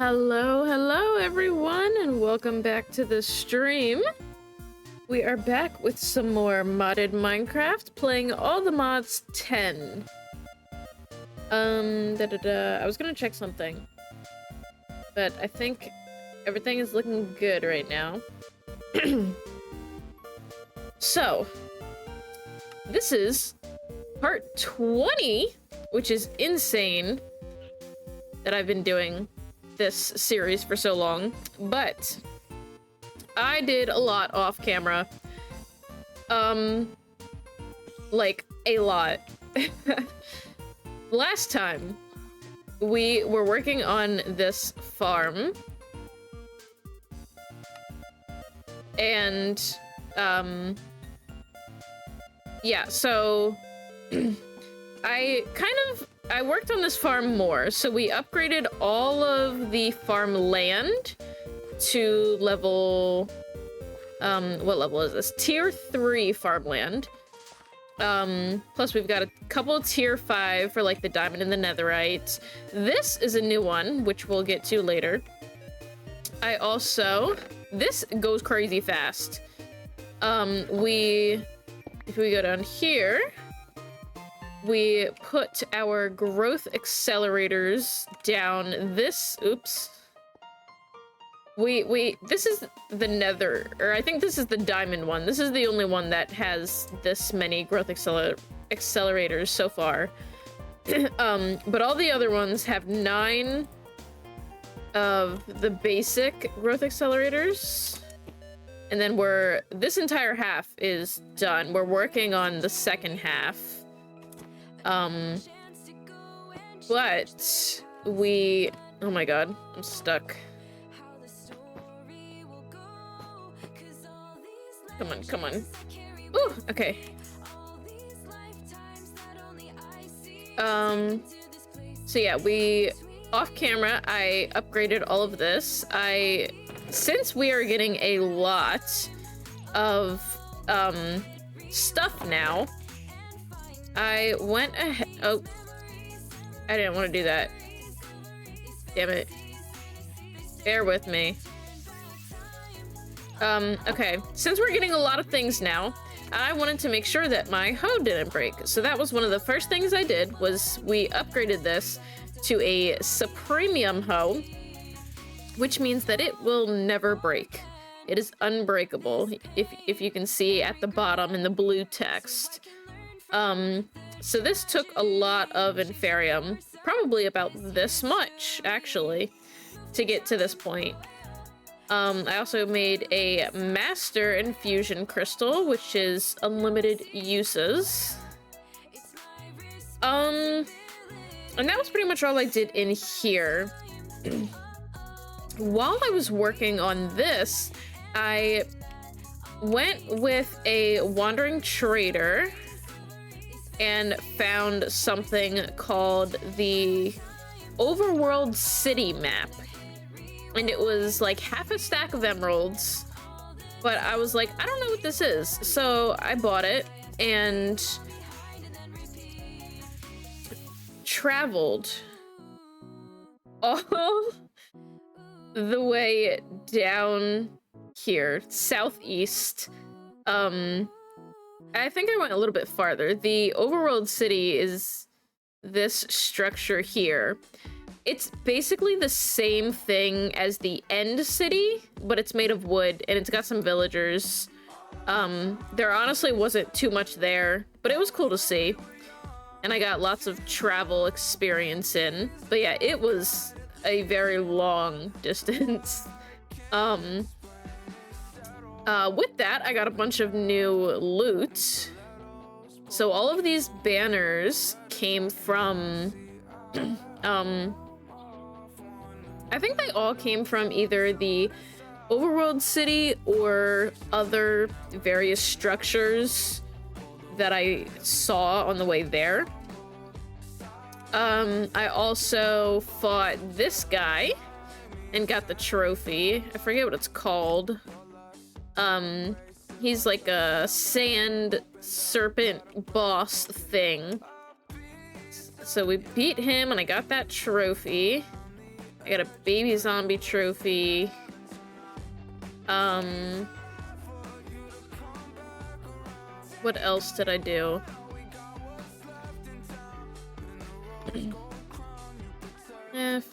Hello everyone, and welcome back to the stream. We are back with some more modded Minecraft, playing all the mods 10. I was gonna check something, but I think everything is looking good right now. So, this is part 20, which is insane that I've been doing this series for so long, but I did a lot off camera. Like a lot. Last time we were working on this farm, and yeah, so I worked on this farm more, so we upgraded all of the farm land to level, what level is this? Tier 3 farmland. Plus we've got a couple of tier 5 for like the diamond and the netherite. This is a new one, which we'll get to later. This goes crazy fast. If we go down here, we put our growth accelerators down this, this is the nether, or I think this is the diamond one. This is the only one that has this many growth accelerators so far. But all the other ones have 9 of the basic growth accelerators. And then this entire half is done. We're working on the second half. But oh my god, I'm stuck. Come on. Ooh, okay. So yeah, off camera, I upgraded all of this. Since we are getting a lot of, stuff now, I went ahead. Oh, I didn't want to do that. Damn it. Bear with me. Okay. Since we're getting a lot of things now, I wanted to make sure that my hoe didn't break. So that was one of the first things I did, was we upgraded this to a Supremium hoe, which means that it will never break. It is unbreakable, if you can see at the bottom in the blue text. So this took a lot of Inferium, probably about this much, actually, to get to this point. I also made a Master Infusion Crystal, which is unlimited uses. And that was pretty much all I did in here. While I was working on this, I went with a wandering trader and found something called the Overworld City map. And it was like half a stack of emeralds, but I was like, I don't know what this is. So I bought it and traveled all the way down here, southeast. I think I went a little bit farther. The Overworld City is this structure here. It's basically the same thing as the End City, but it's made of wood, and it's got some villagers. There honestly wasn't too much there, but it was cool to see. And I got lots of travel experience in. But yeah, it was a very long distance. With that, I got a bunch of new loot. So all of these banners came from, I think they all came from either the Overworld City or other various structures that I saw on the way there. I also fought this guy and got the trophy. I forget what it's called. He's like a sand serpent boss thing. So we beat him and I got that trophy. I got a baby zombie trophy. What else did I do? F.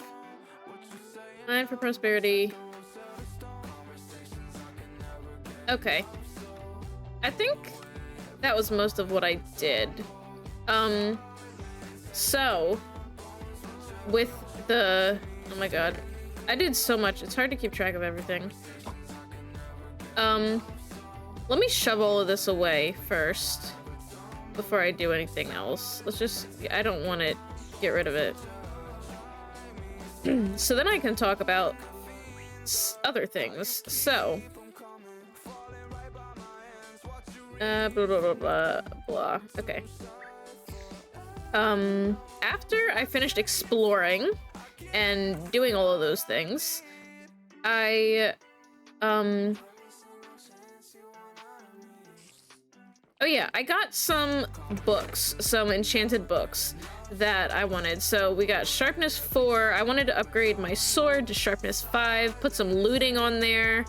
9 for prosperity. Okay. I think that was most of what I did. So with the, oh my god, I did so much. It's hard to keep track of everything. Let me shove all of this away first before I do anything else. Let's just, I don't want to get rid of it. So then I can talk about other things. So, blah, blah, blah, blah, blah. Okay. After I finished exploring and doing all of those things, I, oh yeah, I got some books, some enchanted books that I wanted. So we got sharpness 4. I wanted to upgrade my sword to sharpness 5, put some looting on there.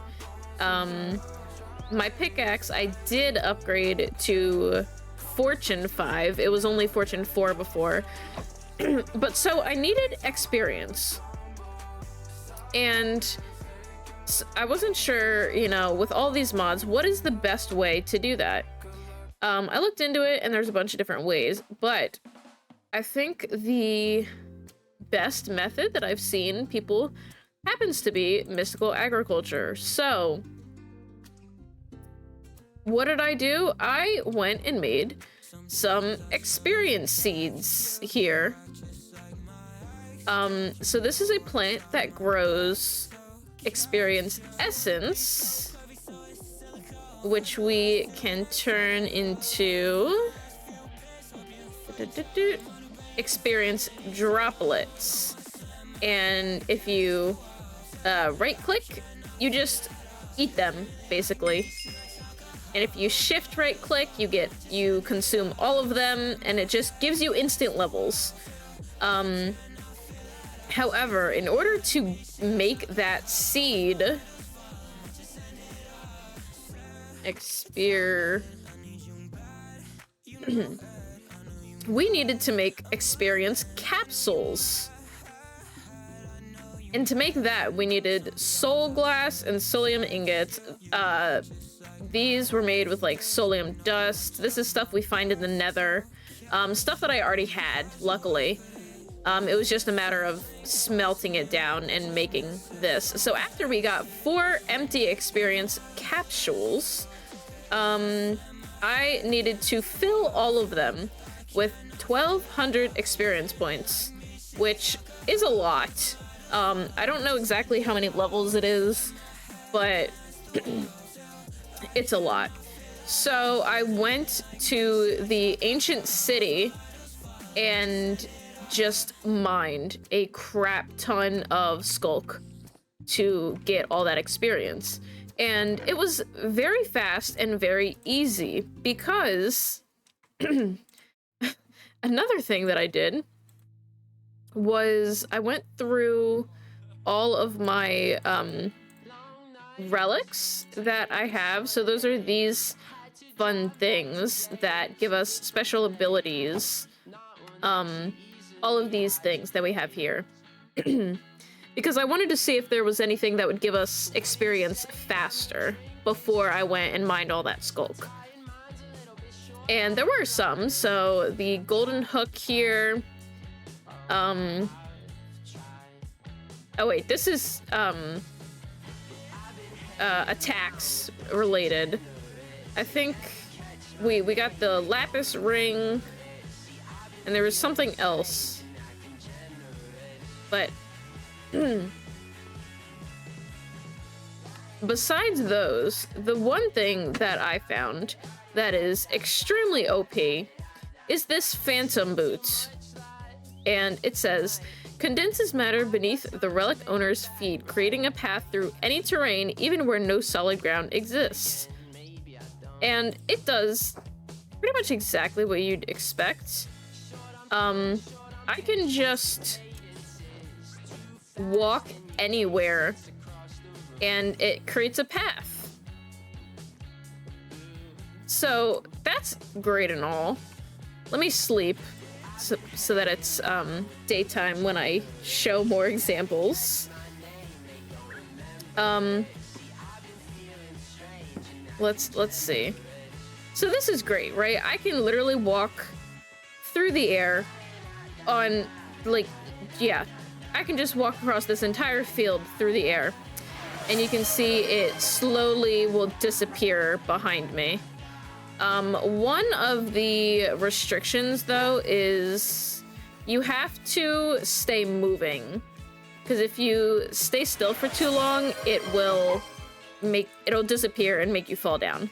My pickaxe, I did upgrade to fortune 5. It was only fortune 4 before. But so I needed experience. And I wasn't sure, you know, with all these mods, what is the best way to do that? I looked into it and there's a bunch of different ways, but I think the best method that I've seen people happens to be mystical agriculture. So what did I do? I went and made some experience seeds here. So this is a plant that grows experience essence, which we can turn into experience droplets. And if you right click, you just eat them basically. And if you shift right click, you consume all of them, and it just gives you instant levels. However, in order to make that seed we needed to make experience capsules. And to make that, we needed soul glass and soulium ingots. These were made with like soulium dust. This is stuff we find in the nether. Stuff that I already had, luckily. It was just a matter of smelting it down and making this. So after we got 4 empty experience capsules, I needed to fill all of them with 1,200 experience points, which is a lot. I don't know exactly how many levels it is, but it's a lot. So I went to the ancient city and just mined a crap ton of skulk to get all that experience. And it was very fast and very easy because another thing that I did was I went through all of my relics that I have. So those are these fun things that give us special abilities. All of these things that we have here. Because I wanted to see if there was anything that would give us experience faster before I went and mined all that skulk. And there were some. So the golden hook here. Oh wait, this is attacks related. I think we got the lapis ring, and there was something else. But besides those, the one thing that I found that is extremely OP is this phantom boot. And it says, condenses matter beneath the relic owner's feet, creating a path through any terrain, even where no solid ground exists. And it does pretty much exactly what you'd expect. I can just walk anywhere and it creates a path. So that's great and all. Let me sleep so that it's daytime when I show more examples. Let's see. So this is great, right? I can literally walk through the air on, like, yeah, I can just walk across this entire field through the air, and you can see it slowly will disappear behind me. One of the restrictions, though, is you have to stay moving, because if you stay still for too long, it'll disappear and make you fall down.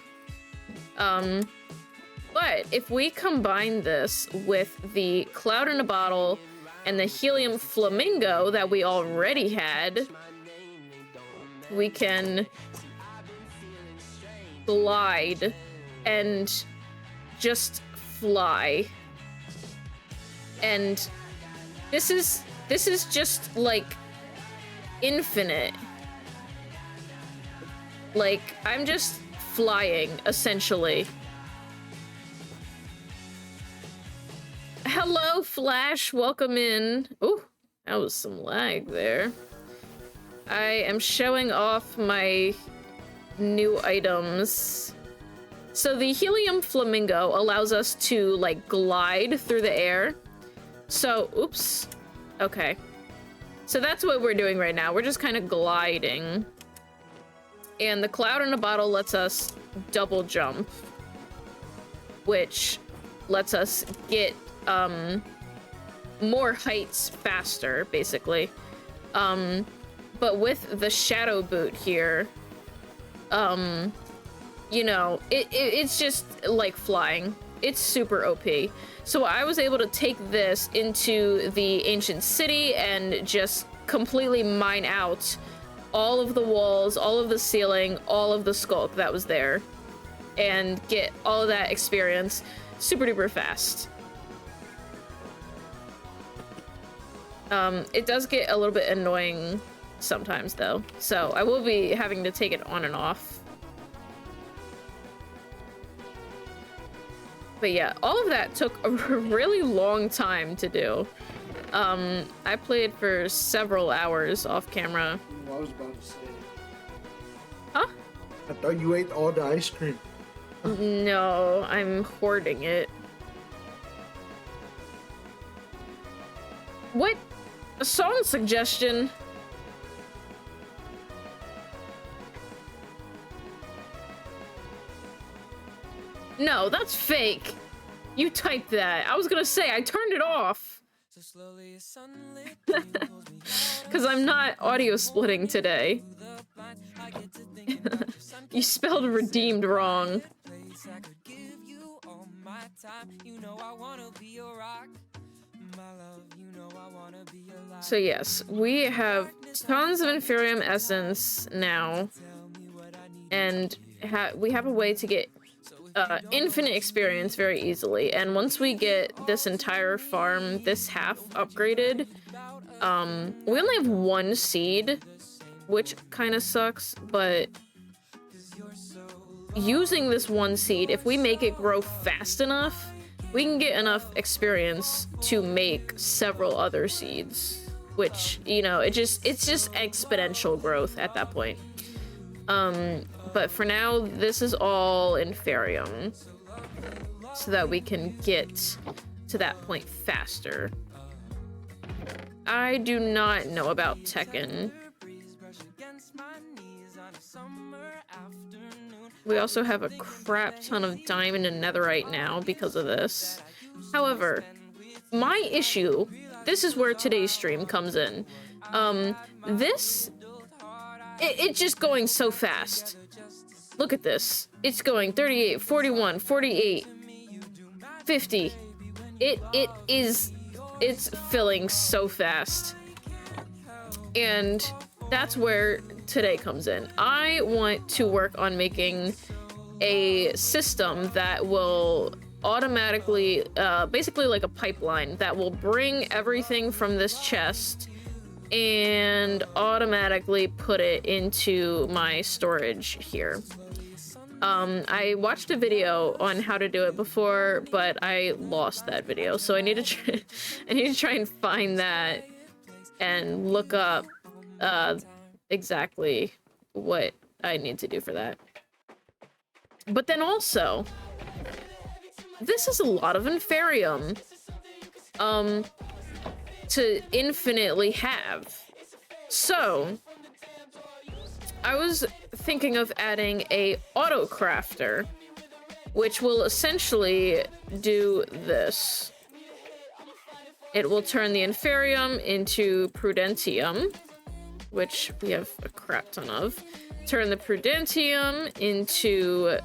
But if we combine this with the cloud in a bottle and the helium flamingo that we already had, we can glide and just fly. And this is just like infinite. Like, I'm just flying, essentially. Hello, Flash. Welcome in. Ooh, that was some lag there. I am showing off my new items. So the helium flamingo allows us to, like, glide through the air. So, oops. Okay. So that's what we're doing right now. We're just kind of gliding. And the cloud in a bottle lets us double jump, which lets us get more heights faster, basically. But with the shadow boot here, you know, it's just like flying. It's super OP. So I was able to take this into the ancient city and just completely mine out all of the walls, all of the ceiling, all of the sculk that was there, and get all of that experience super duper fast. It does get a little bit annoying sometimes, though, so I will be having to take it on and off. But yeah, all of that took a really long time to do. I played for several hours off camera. I was about to say. Huh? I thought you ate all the ice cream. No, I'm hoarding it. What? A song suggestion? No, that's fake. You typed that. I was gonna say, I turned it off. Because I'm not audio splitting today. You spelled redeemed wrong. So yes, we have tons of Inferium Essence now. And we have a way to get infinite experience very easily. And once we get this entire farm, this half upgraded, we only have one seed, which kind of sucks, but using this one seed, if we make it grow fast enough, we can get enough experience to make several other seeds, which, you know, it's just exponential growth at that point. But for now, this is all Inferium, so that we can get to that point faster. I do not know about Tekken. We also have a crap ton of diamond and netherite now because of this. However, my issue, this is where today's stream comes in. It's just going so fast. Look at this. It's going 38, 41, 48, 50. It's filling so fast. And that's where today comes in. I want to work on making a system that will automatically, basically like a pipeline, that will bring everything from this chest and automatically put it into my storage here. I watched a video on how to do it before, but I lost that video, so I need to try and find that and look up exactly what I need to do for that. But then also, this is a lot of Inferium to infinitely have. So I was thinking of adding a auto crafter, which will essentially do this. It will turn the Inferium into Prudentium, which we have a crap ton of. Turn the Prudentium into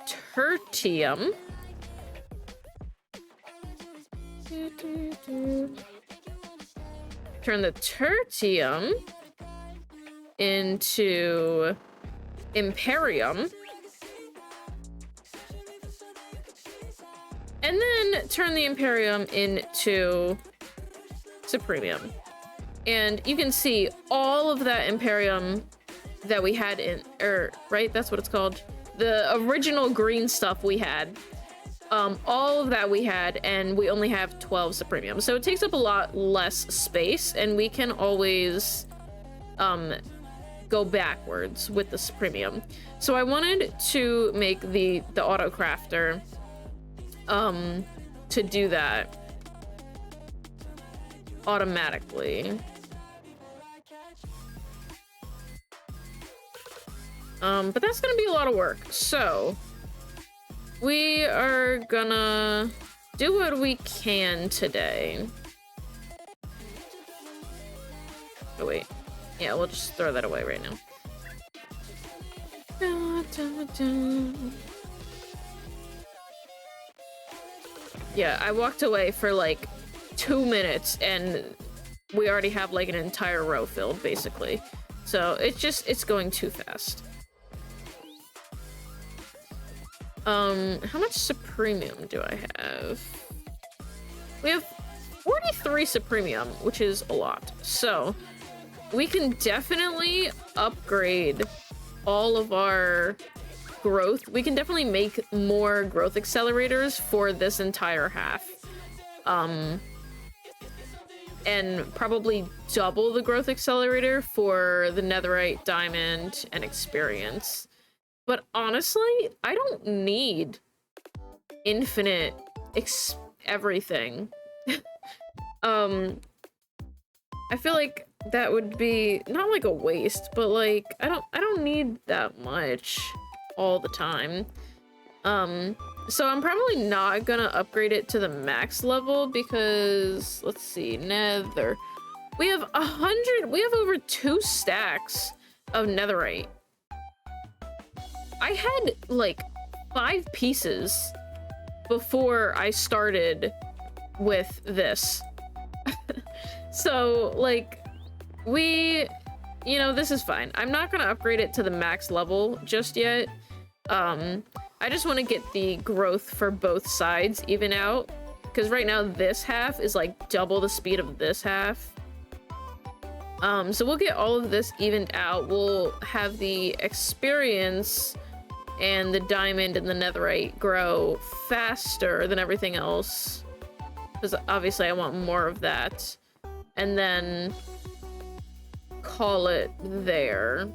Tertium. Turn the Tertium into Imperium. And then turn the Imperium into Supremium. And you can see all of that Imperium that we had in, right? That's what it's called. The original green stuff we had. All of that we had, and we only have 12 Supremium. So it takes up a lot less space, and we can always go backwards with the Supremium. So I wanted to make the auto crafter to do that automatically. But that's gonna be a lot of work. So we are gonna do what we can today. Oh wait. Yeah, we'll just throw that away right now. Yeah, I walked away for like 2 minutes and we already have like an entire row filled, basically. So it's going too fast. How much Supremium do I have? We have 43 Supremium, which is a lot. So we can definitely upgrade all of our growth. We can definitely make more growth accelerators for this entire half. And probably double the growth accelerator for the netherite, diamond, and experience. But honestly, I don't need infinite everything. I feel like that would be not like a waste, but like I don't need that much all the time. So I'm probably not gonna upgrade it to the max level because let's see, nether. We have over 2 stacks of netherite. I had like 5 pieces before I started with this. So like this is fine. I'm not gonna upgrade it to the max level just yet. I just want to get the growth for both sides even out, because right now this half is like double the speed of this half. So we'll get all of this evened out. We'll have the experience and the diamond and the netherite grow faster than everything else, because obviously I want more of that, and then call it there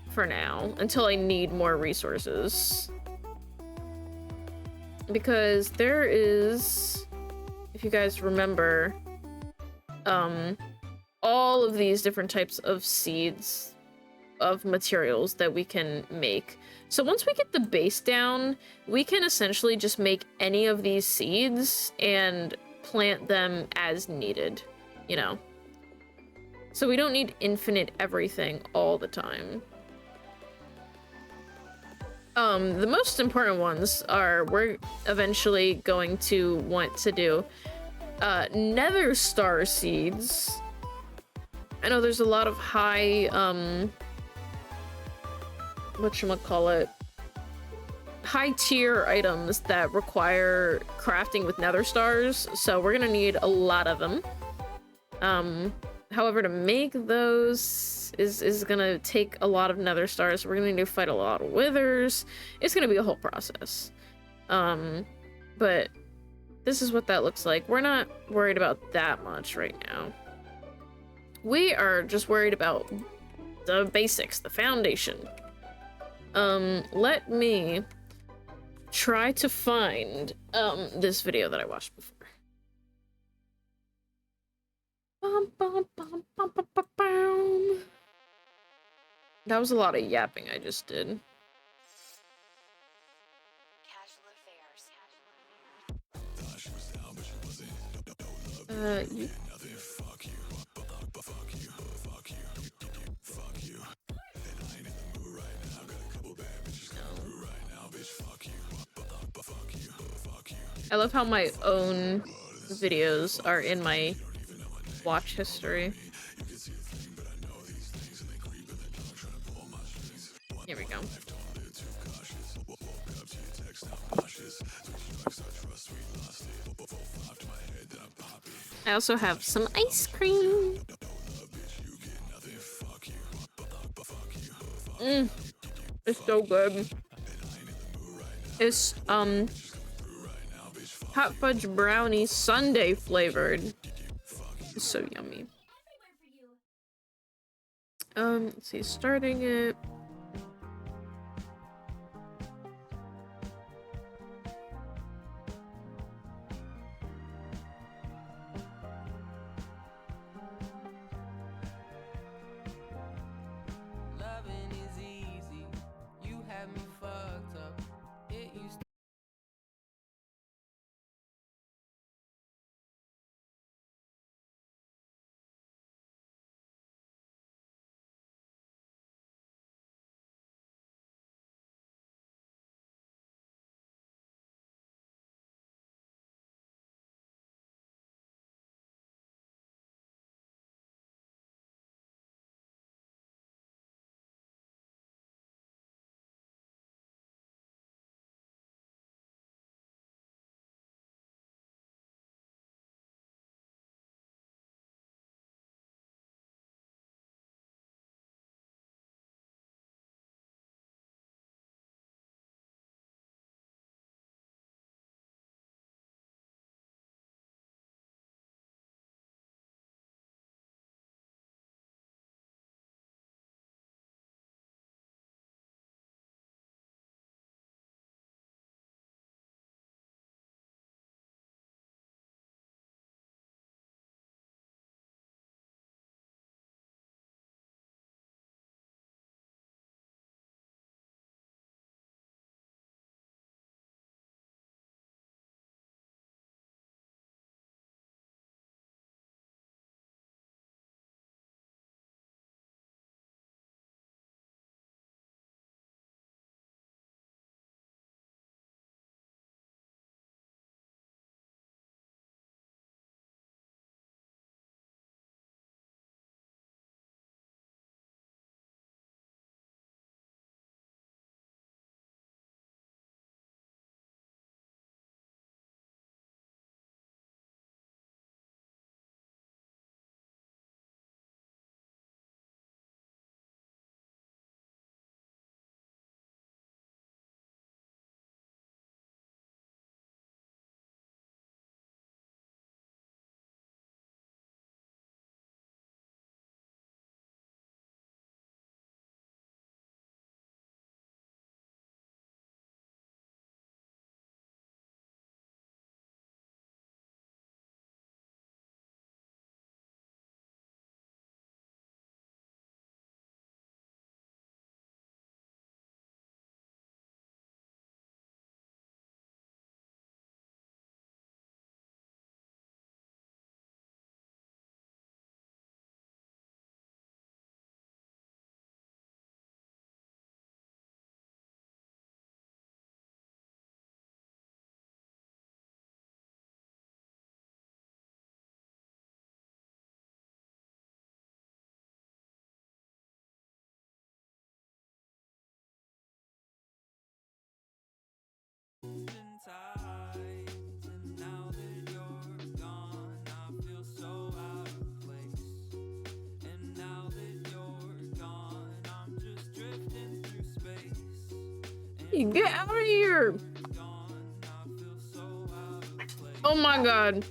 for now until I need more resources. Because there is, if you guys remember, all of these different types of seeds of materials that we can make. So once we get the base down, we can essentially just make any of these seeds and plant them as needed, So we don't need infinite everything all the time. The most important ones are, we're eventually going to want to do nether star seeds. I know there's a lot of high, high tier items that require crafting with nether stars, so we're gonna need a lot of them. However, to make those is gonna take a lot of nether stars. We're gonna need to fight a lot of withers. It's gonna be a whole process. But this is what that looks like. We're not worried about that much right now. We are just worried about the basics, the foundation. Let me try to find this video that I watched before. That was a lot of yapping I just did. You... I love how my own videos are in my watch history. Here we go. I also have some ice cream. It's so good. It's hot fudge brownie sundae flavored. It's so yummy. Let's see, starting it. Get out of here! Oh my god.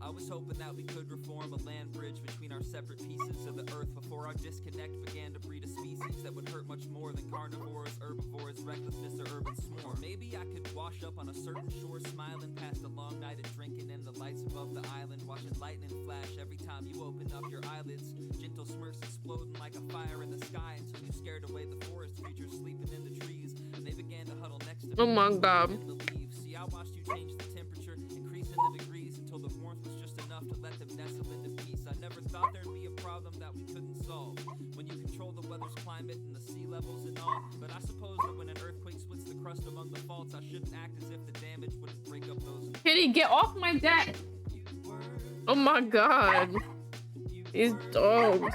I was hoping that we could reform a land bridge between our separate pieces of the earth before our disconnect began to breed a species that would hurt much more than carnivores, herbivores, recklessness, or urban swarm. Maybe I could wash up on a certain shore, smiling past a long night of drinking and the lights above the island, watching lightning flash every time you open up your eyelids. Gentle smirks exploding like a fire in the sky until you scared away the forest creatures sleeping in the trees, and they began to huddle next to me. Oh my god. In the leaves. See, I watched you change the temperature, increasing the degrees until the warmth was just enough to let them nestle into peace. I never thought there'd be a problem that we couldn't solve when you control the weather's climate and the sea levels and all. But I suppose that when an earthquake splits the crust among the faults, I shouldn't act as if the damage wouldn't break up those. Kitty, get off my deck! Oh my god. These dogs.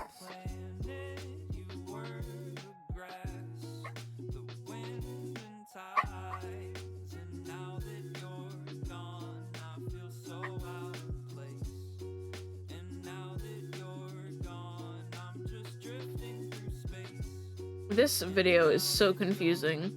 This video is so confusing.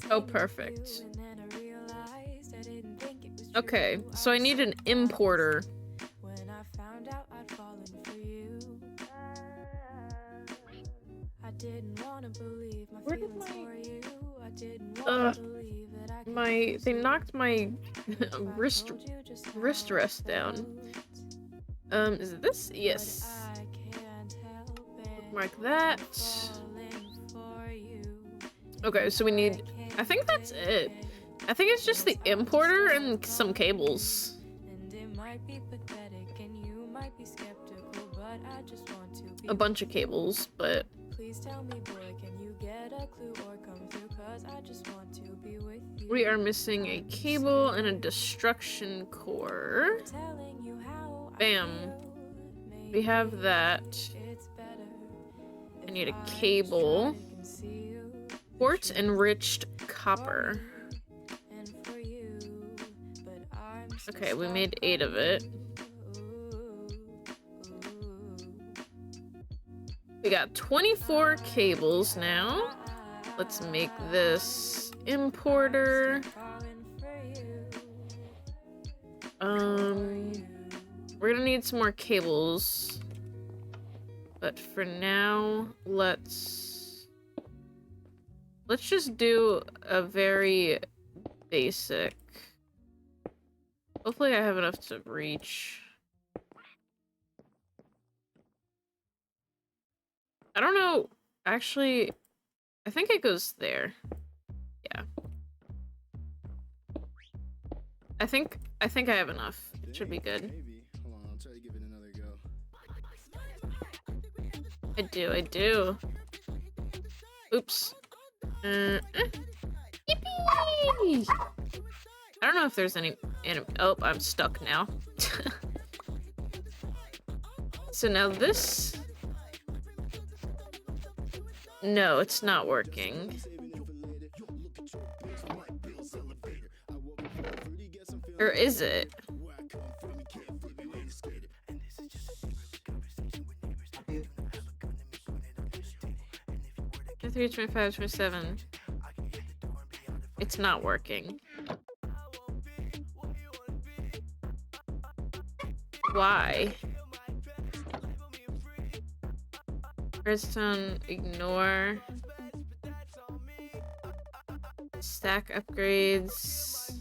Oh, perfect. Okay, so I need an importer. Where did they knocked my wrist rest down. Is it this? Yes. Mark that. Okay, so we need, I think that's it. I think it's just the importer and some cables. A bunch of cables, but we are missing a cable and a destruction core. Bam. We have that. I need a cable. Quartz enriched copper. Okay, we made 8 of it. We got 24 cables now. Let's make this importer. We're gonna need some more cables. But for now, let's just do a very basic. Hopefully I have enough to reach. I don't know. Actually, I think it goes there. Yeah. I think I have enough. It should be good. Maybe. Hold on, I'll try to give it another go. I do. Oops. Yippee! I don't know if there's any oh, I'm stuck now. So now this... No, it's not working. Or is it? 23, 25, 27. It's not working. Why? Redstone, ignore. Stack upgrades.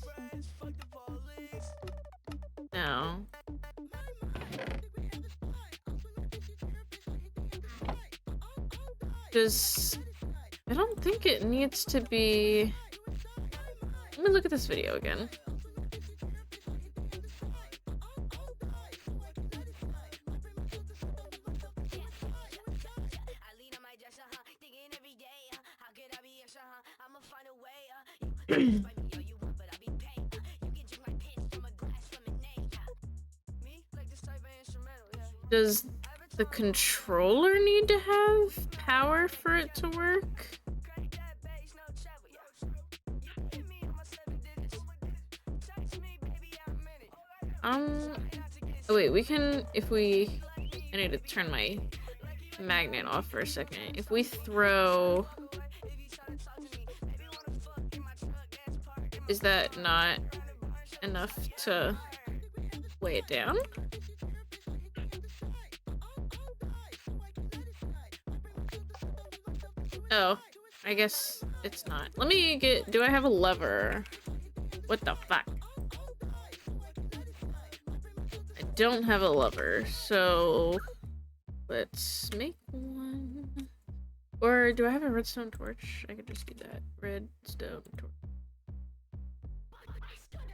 No. Does I don't think it needs to be... Let me look at this video again. Does the controller need to have power for it to work? Oh wait, we can, if we... I need to turn my magnet off for a second. If we throw... Is that not enough to weigh it down? Oh, I guess it's not. Let me get... Do I have a lever? What the fuck? I don't have a lever, so... Let's make one. Or do I have a redstone torch? I could just do that. Redstone torch.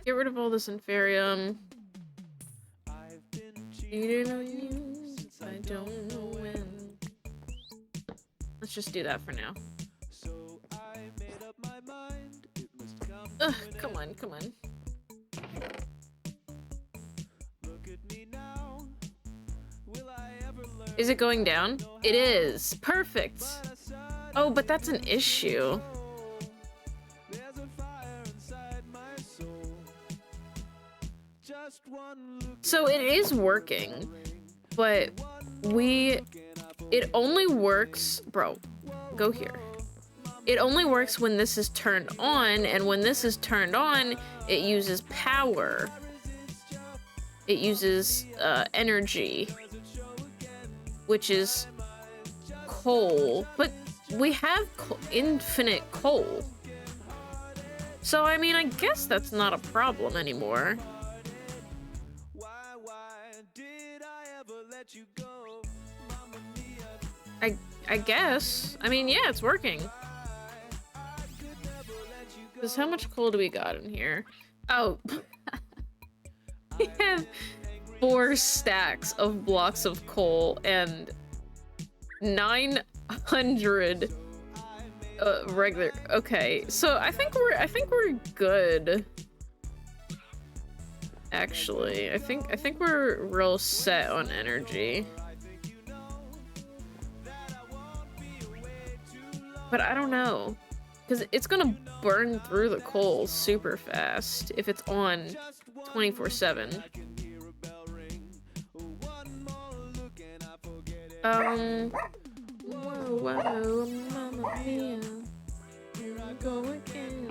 Get rid of all this inferium. Cheated on you, I don't know when. Let's just do that for now. Ugh, come on, come on. Is it going down? It is. Perfect. Oh, but that's an issue. So it is working, but it only works, bro, go here. It only works when this is turned on, and when this is turned on, it uses power. It uses energy, which is coal, but we have infinite coal. So, I mean, I guess that's not a problem anymore. I guess. I mean, yeah, it's working. Because how much coal do we got in here? Oh. We have 4 stacks of blocks of coal and 900 regular. Okay, so I think we're good. Actually, I think we're real set on energy. But I don't know, because it's gonna burn through the coal super fast if it's on 24/7. Whoa, mamma mia, here I go again.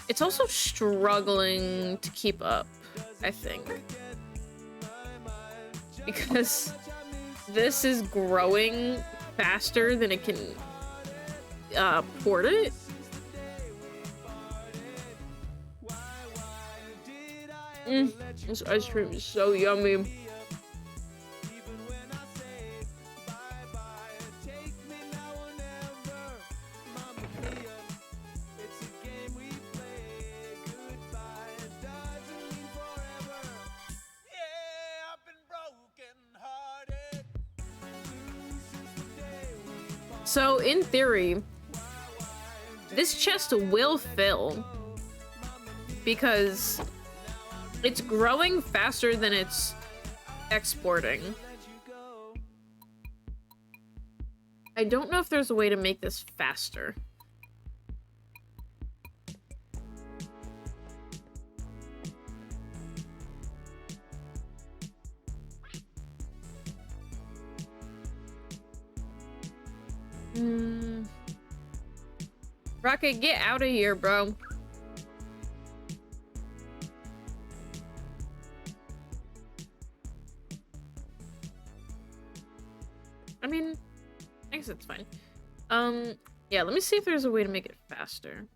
It's also struggling to keep up, I think, because this is growing faster than it can port it. This ice cream is so yummy. So, in theory, this chest will fill because it's growing faster than it's exporting. I don't know if there's a way to make this faster. Rocket, get out of here, bro. I mean, I guess it's fine. Yeah, let me see if there's a way to make it faster.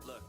Look,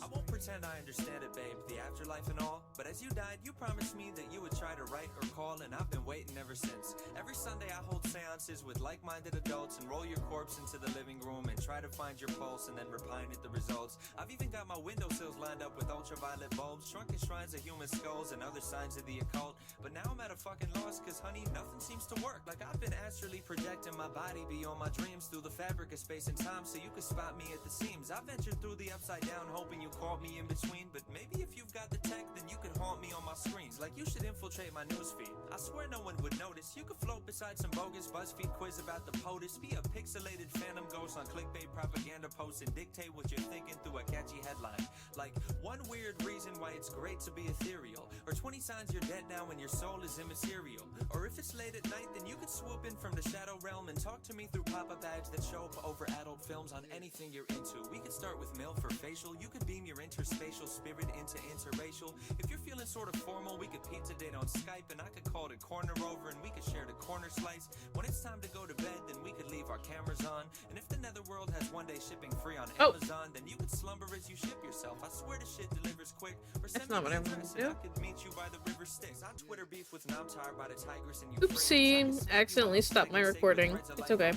I won't pretend I understand it, babe, the afterlife and all, but as you died, you promised me that you would try to write or call, and I've been waiting ever since. Every Sunday I hold seances with like-minded adults and roll your corpse into the living room and try to find your pulse and then repine at the results. I've even got my windowsills lined up with ultraviolet bulbs, shrunken shrines of human skulls and other signs of the occult, but now I'm at a fucking loss, cause honey, nothing seems to work. Like I've been astrally projecting my body beyond my dreams through the fabric of space and time so you could spot me at the seams. I ventured through the upside down hoping you caught me in between, but maybe if you've got the tech, then you could haunt me on my screens. Like you should infiltrate my newsfeed. I swear no one would notice. You could float beside some bogus BuzzFeed quiz about the POTUS, be a pixelated phantom ghost on clickbait propaganda posts and dictate what you're thinking through a catchy headline. Like one weird reason why it's great to be ethereal, or 20 signs you're dead now and your soul is immaterial. Or if it's late at night, then you could swoop in from the shadow realm and talk to me through pop-up ads that show up over adult films on anything you're into. We could start with MILF for facial. You could beam your interspatial spirit into interracial. If you're feeling sort of formal, we could pizza date on Skype, and I could call it corner over and we could share the corner slice. When it's time to go to bed, then we could leave our cameras on, and if the netherworld has one day shipping free on Amazon, then you could slumber as you ship yourself. I swear the shit delivers quick. Or send not me what I the wanted address to and do. I could meet you by the river Styx. On Twitter beef with Namtar by the Tigress and you Oopsie, accidentally stopped my recording. It's okay.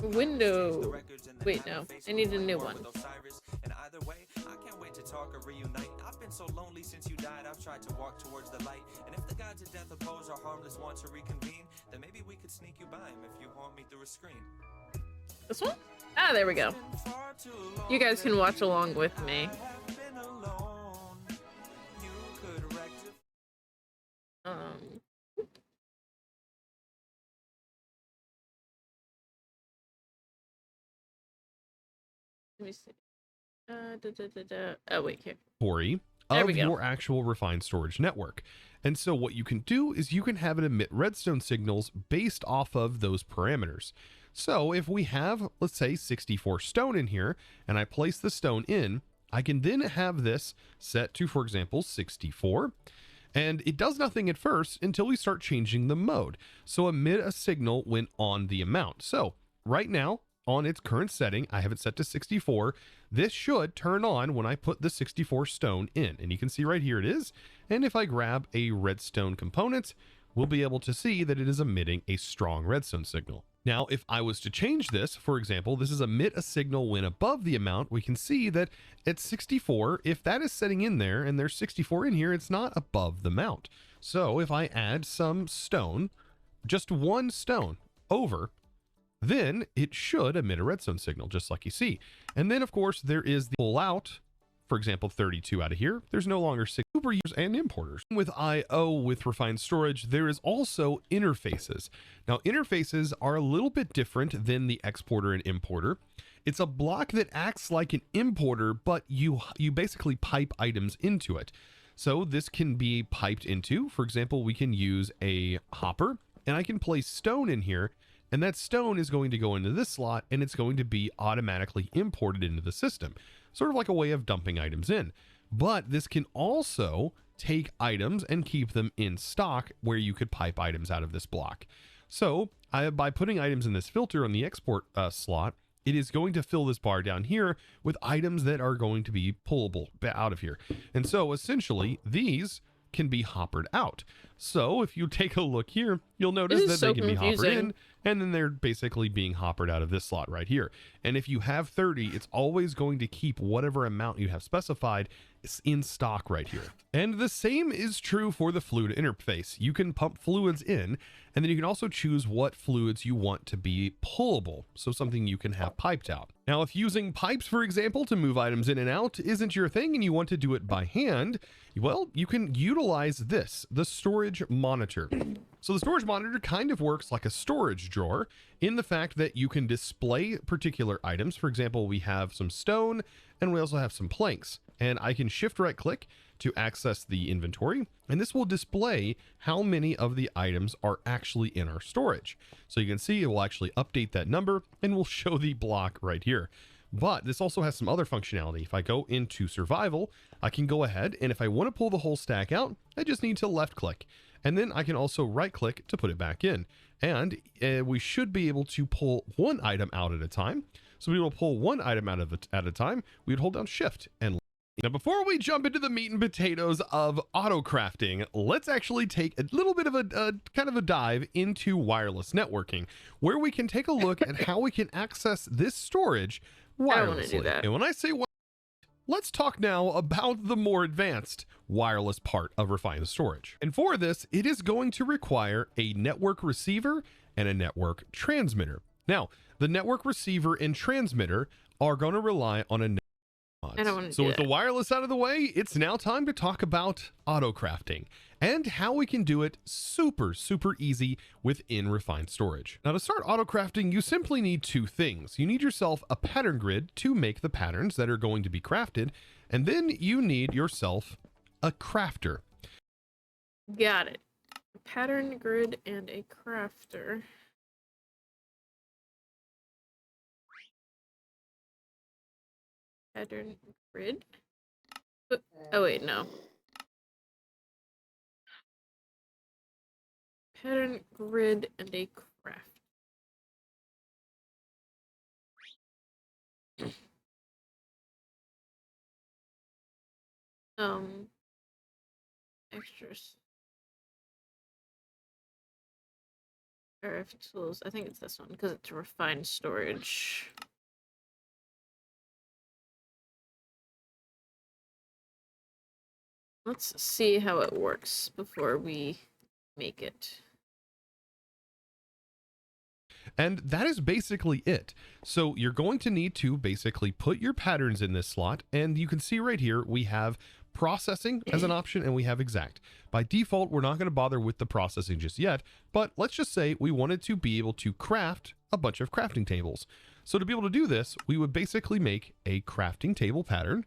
Window. Wait, no. I need a new one. And either way, I can't wait to talk or reunite. I've been so lonely since you died. I've tried to walk towards the light. And if the gods of death oppose our harmless want to reconvene, then maybe we could sneak you by him if you haunt me through a screen. This one? Ah, there we go. You guys can watch along with me. Let me see. Oh, wait, here. There we Of go. your actual refined storage network. And so what you can do is you can have it emit redstone signals based off of those parameters. So if we have, let's say, 64 stone in here, and I place the stone in, I can then have this set to, for example, 64. And it does nothing at first until we start changing the mode. So emit a signal when on the amount. So right now, on its current setting, I have it set to 64. This should turn on when I put the 64 stone in. And you can see right here it is. And if I grab a redstone component, we'll be able to see that it is emitting a strong redstone signal. Now, if I was to change this, for example, this is emit a signal when above the amount, we can see that at 64, if that is setting in there and there's 64 in here, it's not above the amount. So if I add some stone, just one stone over, then it should emit a redstone signal, just like you see. And then, of course, there is the pull out. For example, 32 out of here, there's no longer 6 super users and importers. With I/O, with refined storage, there is also interfaces. Now, interfaces are a little bit different than the exporter and importer. It's a block that acts like an importer, but you basically pipe items into it. So this can be piped into, for example, we can use a hopper, and I can place stone in here, and that stone is going to go into this slot, and it's going to be automatically imported into the system. Sort of like a way of dumping items in. But this can also take items and keep them in stock where you could pipe items out of this block. So by putting items in this filter on the export slot, it is going to fill this bar down here with items that are going to be pullable out of here. And so essentially these can be hoppered out. So if you take a look here, you'll notice that they can be hoppered in, and then they're basically being hoppered out of this slot right here. And if you have 30, it's always going to keep whatever amount you have specified in stock right here. And the same is true for the fluid interface. You can pump fluids in, and then you can also choose what fluids you want to be pullable, so something you can have piped out. Now, if using pipes, for example, to move items in and out isn't your thing and you want to do it by hand, well, you can utilize this, the storage monitor. So the storage monitor kind of works like a storage drawer in the fact that you can display particular items. For example, we have some stone and we also have some planks, and I can shift right click to access the inventory, and this will display how many of the items are actually in our storage. So you can see it will actually update that number and will show the block right here. But this also has some other functionality. If I go into survival, I can go ahead, and if I want to pull the whole stack out, I just need to left click. And then I can also right click to put it back in. And we should be able to pull one item out at a time. So we will pull one item out at a time. We would hold down shift and now, before we jump into the meat and potatoes of auto crafting, let's actually take a little bit of a kind of a dive into wireless networking, where we can take a look at how we can access this storage wirelessly. And when I say let's talk now about the more advanced wireless part of refined storage. And for this, it is going to require a network receiver and a network transmitter. Now, the network receiver and transmitter are going to rely on a so with the wireless out of the way, it's now time to talk about auto crafting and how we can do it super easy within refined storage. Now, to start auto crafting, you simply need two things. You need yourself a pattern grid to make the patterns that are going to be crafted, and then you need yourself a crafter. Got it. A pattern grid and a crafter. Pattern grid? Oh wait, no. Pattern grid and a craft. Extras. RF tools. I think it's this one because it's refined storage. Let's see how it works before we make it. And that is basically it. So you're going to need to basically put your patterns in this slot, and you can see right here we have processing as an option and we have exact. By default, we're not going to bother with the processing just yet, but let's just say we wanted to be able to craft a bunch of crafting tables. So to be able to do this, we would basically make a crafting table pattern.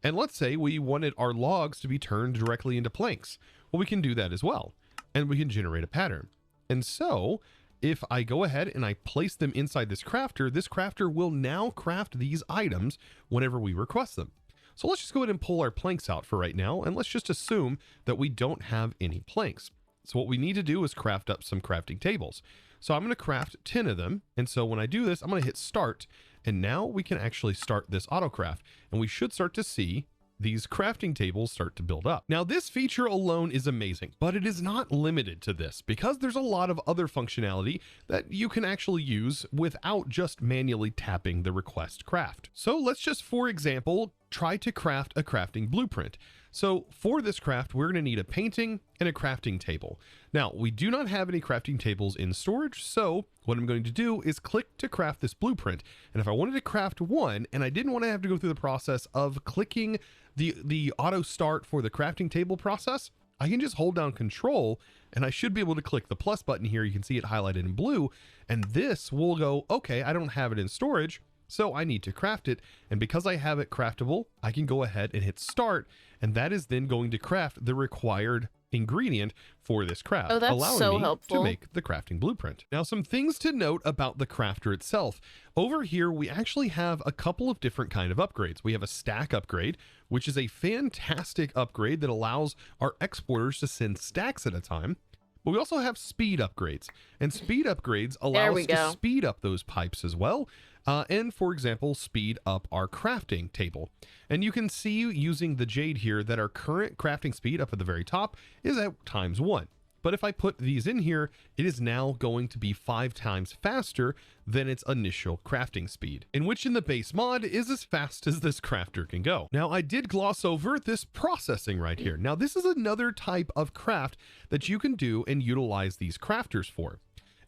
And let's say we wanted our logs to be turned directly into planks. Well, we can do that as well. And we can generate a pattern. And so if I go ahead and I place them inside this crafter will now craft these items whenever we request them. So let's just go ahead and pull our planks out for right now. And let's just assume that we don't have any planks. So what we need to do is craft up some crafting tables. So I'm going to craft 10 of them. And so when I do this, I'm going to hit start. And now we can actually start this auto craft, and we should start to see these crafting tables start to build up. Now, this feature alone is amazing, but it is not limited to this because there's a lot of other functionality that you can actually use without just manually tapping the request craft. So let's just, for example, try to craft a crafting blueprint. So for this craft, we're going to need a painting and a crafting table. Now, we do not have any crafting tables in storage, so what I'm going to do is click to craft this blueprint. And if I wanted to craft one, and I didn't want to have to go through the process of clicking the auto start for the crafting table process, I can just hold down Control, and I should be able to click the plus button here. You can see it highlighted in blue, and this will go, okay, I don't have it in storage, so I need to craft it. And because I have it craftable, I can go ahead and hit start, and that is then going to craft the required ingredient for this craft, allowing me to make the crafting blueprint. Now, some things to note about the crafter itself. Over here, we actually have a couple of different kind of upgrades. We have a stack upgrade, which is a fantastic upgrade that allows our exporters to send stacks at a time. But we also have speed upgrades, and speed upgrades allow us to speed up those pipes as well. And for example, speed up our crafting table. And you can see using the jade here that our current crafting speed up at the very top is at ×1. But if I put these in here, it is now going to be 5 times faster than its initial crafting speed, in which in the base mod is as fast as this crafter can go. Now, I did gloss over this processing right here. Now, this is another type of craft that you can do and utilize these crafters for.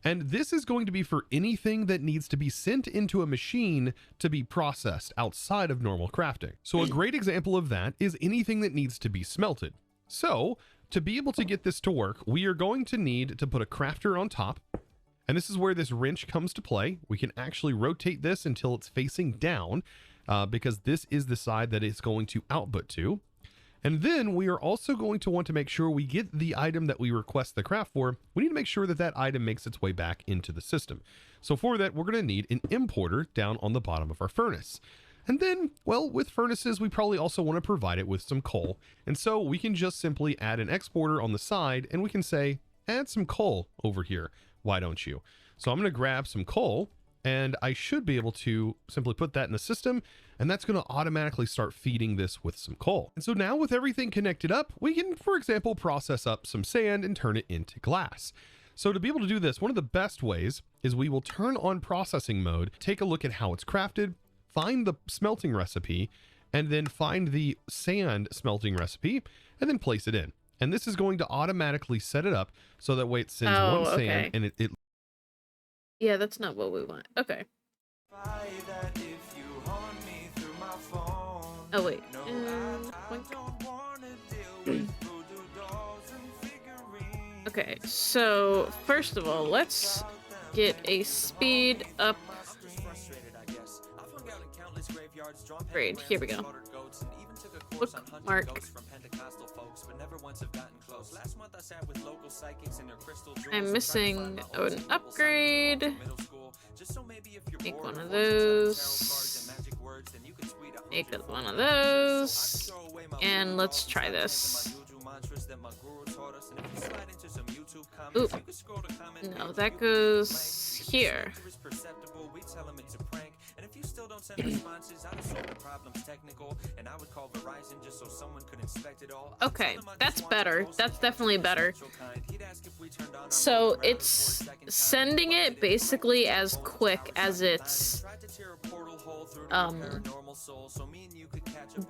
And this is going to be for anything that needs to be sent into a machine to be processed outside of normal crafting. So a great example of that is anything that needs to be smelted. So to be able to get this to work, we are going to need to put a crafter on top. And this is where this wrench comes to play. We can actually rotate this until it's facing down because this is the side that it's going to output to. And then we are also going to want to make sure we get the item that we request the craft for. We need to make sure that that item makes its way back into the system. So for that, we're going to need an importer down on the bottom of our furnace. And then, well, with furnaces, we probably also want to provide it with some coal. And so we can just simply add an exporter on the side and we can say, add some coal over here. Why don't you? So I'm going to grab some coal and I should be able to simply put that in the system, and that's going to automatically start feeding this with some coal. And so now with everything connected up, we can, for example, process up some sand and turn it into glass. So to be able to do this, one of the best ways is we will turn on processing mode, take a look at how it's crafted, find the smelting recipe, and then find the sand smelting recipe, and then place it in. And this is going to automatically set it up so that way it sends one sand and it yeah, that's not what we want. Okay. Oh wait. Okay, so first of all, let's get a speed up grade. Here we go. Bookmark. I'm missing an upgrade. Make one of those. Make one of those. And let's try this. Oop. No, that goes here. Okay, that's better. That's definitely better. So it's sending it basically as quick as it's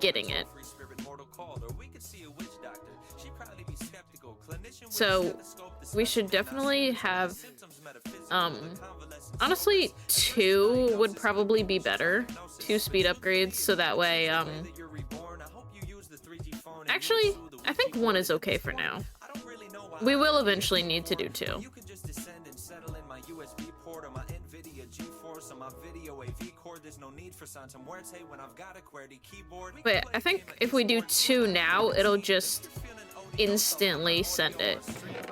getting it. So we should definitely have honestly 2 would probably be better. 2 speed upgrades, so that way actually I think 1 is okay for now. We will eventually need to do 2. But I think if we do 2 now, it'll just instantly send it.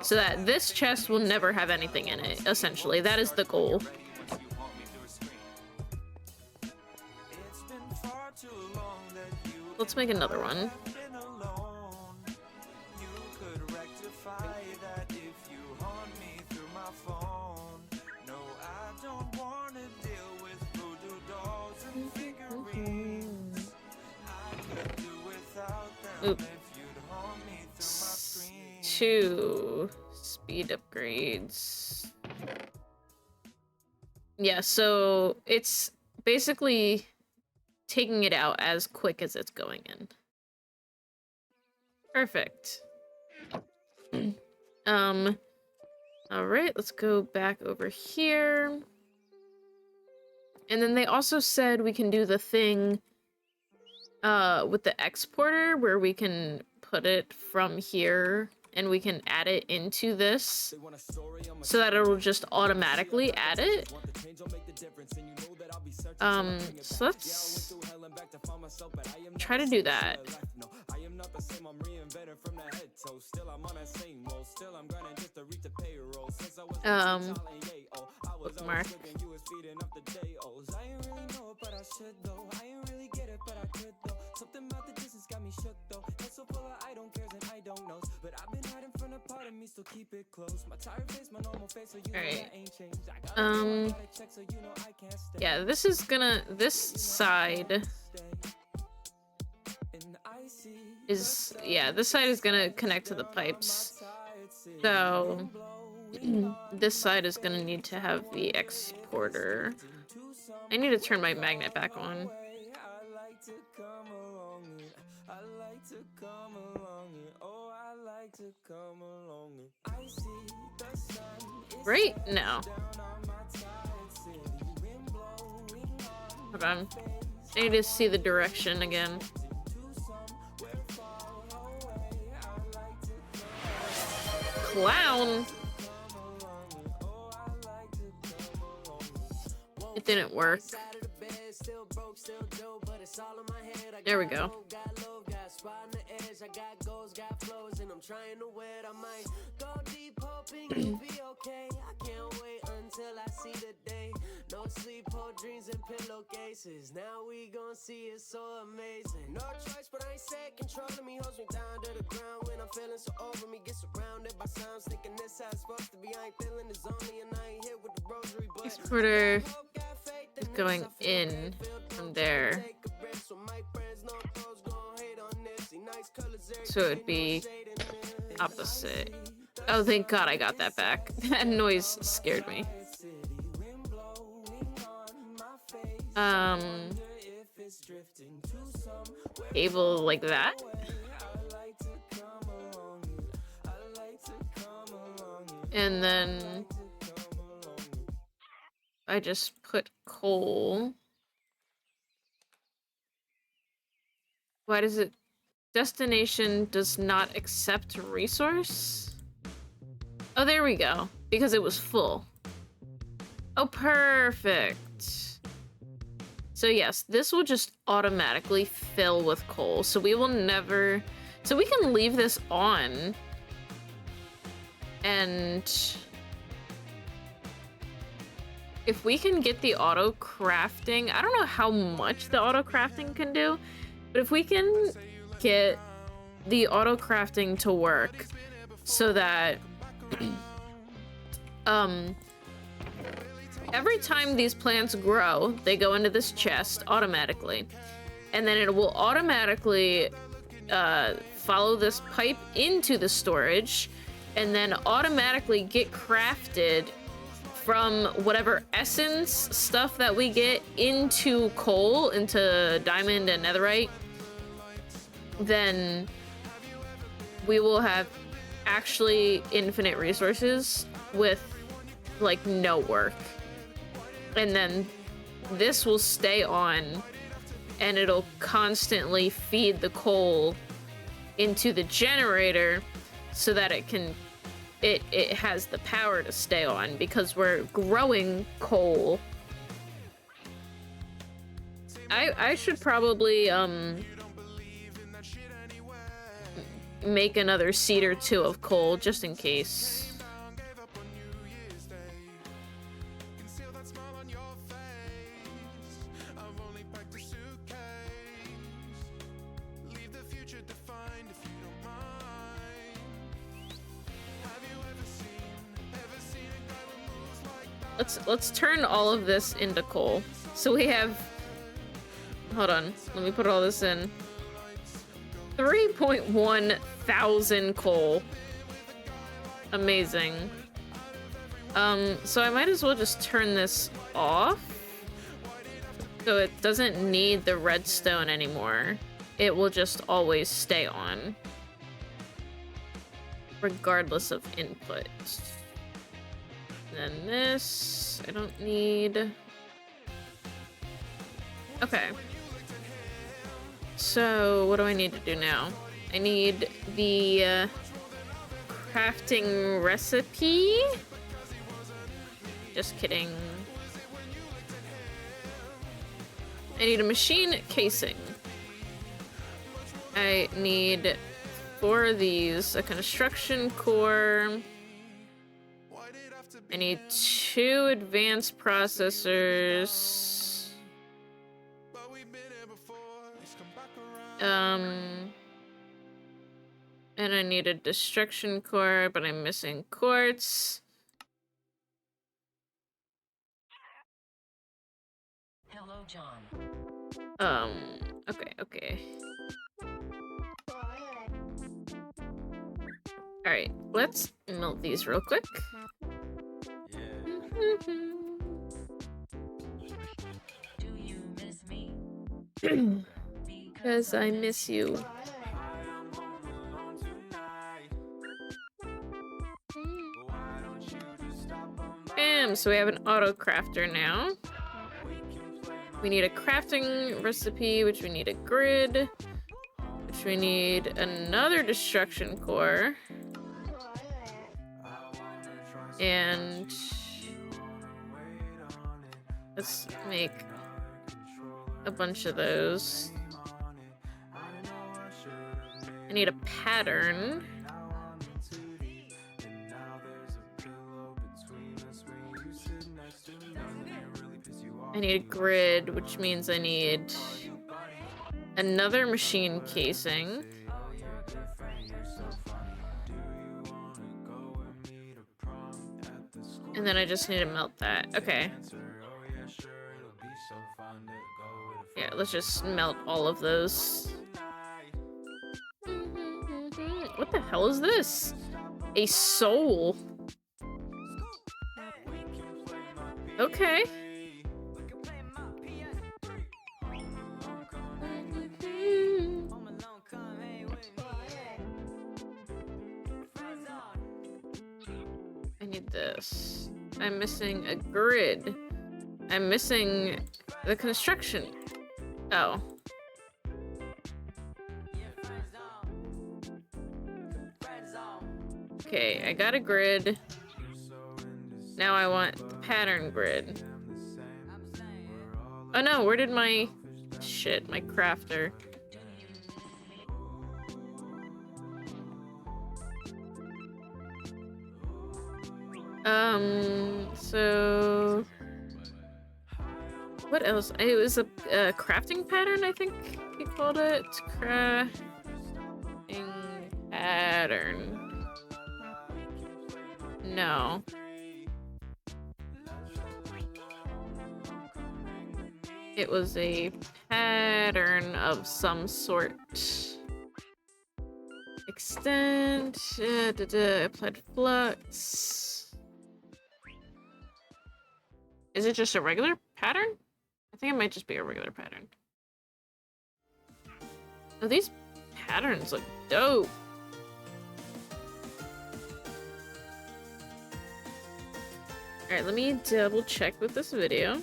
So that this chest will never have anything in it, essentially. That is the goal. Let's make another one. Oop. 2 speed upgrades. Yeah, so it's basically taking it out as quick as it's going in. Perfect. All right, let's go back over here. And then they also said we can do the thing with the exporter where we can put it from here and we can add it into this so that it'll just automatically add it. So let's try to do that. Bookmark. Alright. Yeah, this is gonna, this side is, yeah, this side is gonna connect to the pipes. So this side is gonna need to have the exporter. I need to turn my magnet back on. Right now. Hold on. I need to see the direction again. Clown? It didn't work. There we go. No sleep, whole dreams and pillowcases. Now we gon' see it so amazing. No choice, but I ain't sad. Controlling me, holds me down to the ground. When I'm feeling so over me, get surrounded by sounds. Thinking this how it's supposed to be. I ain't feeling it's only, and I ain't hit with the rosary. But Exporter is going in from there. So it'd be opposite. Oh, thank God I got that back. That noise scared me. Cable like that. And then I just put coal. Why does it? Destination does not accept resource? Oh, there we go. Because it was full. Oh, perfect. So yes, this will just automatically fill with coal. So we will never... So we can leave this on. And... if we can get the auto crafting... I don't know how much the auto crafting can do. But if we can get the auto crafting to work so that... every time these plants grow, they go into this chest automatically. And then it will automatically follow this pipe into the storage and then automatically get crafted from whatever essence stuff that we get into coal, into diamond and netherite. Then we will have actually infinite resources with like no work. And then this will stay on and it'll constantly feed the coal into the generator so that it can it has the power to stay on because we're growing coal. I should probably make another seed or two of coal just in case. Let's turn all of this into coal. So we have, hold on, let me put all this in. 3.1 thousand coal. Amazing. So I might as well just turn this off. So it doesn't need the redstone anymore. It will just always stay on. Regardless of input. Then this, I don't need. Okay. So what do I need to do now? I need the crafting recipe. Just kidding. I need a machine casing. I need 4 of these, a construction core. I need 2 advanced processors. And I need a destruction core, but I'm missing quartz. Hello, John. Okay. Alright, let's melt these real quick. Do you miss me? Because I miss you. Bam! So we have an auto crafter now. We need a crafting recipe, which we need a grid, which we need another destruction core. And let's make a bunch of those. I need a pattern. I need a grid, which means I need another machine casing. And then I just need to melt that. Okay. Yeah, let's just melt all of those. What the hell is this? A soul. Okay. I need this. I'm missing a grid. I'm missing the construction. Oh. Okay, I got a grid. Now I want the pattern grid. Oh no, where did my... Shit, my crafter. So... What else? It was a crafting pattern, I think he called it. Crafting pattern. No. It was a pattern of some sort. Extend. Applied flux. Is it just a regular pattern? I think it might just be a regular pattern. Oh, these patterns look dope. Alright, let me double check with this video.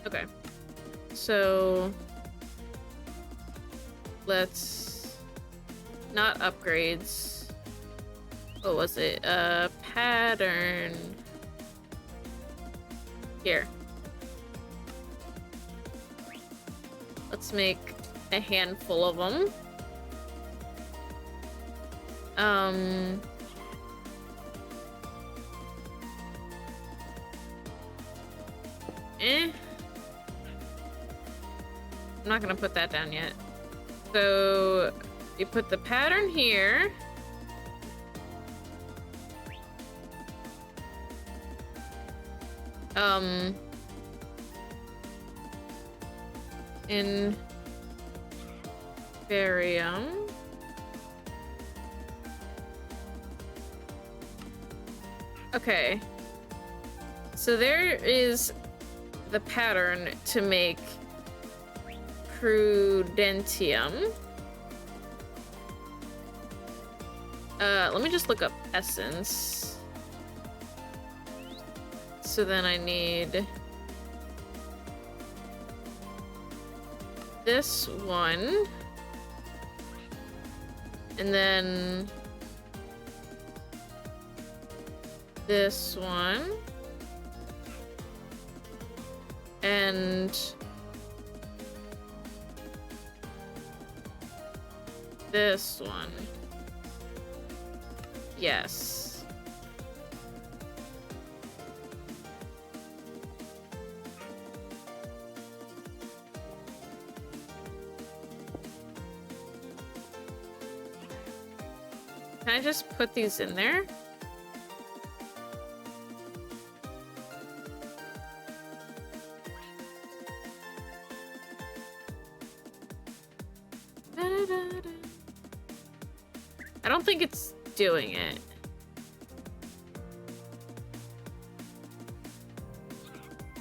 Okay, so let's not upgrades. What was it? Pattern. Here. Let's make a handful of them. I'm not gonna put that down yet. So you put the pattern here. In barium. Okay. So there is the pattern to make Prudentium. Let me just look up essence. So then I need this one. And then this one. And this one. Yes. Can I just put these in there? I don't think it's doing it.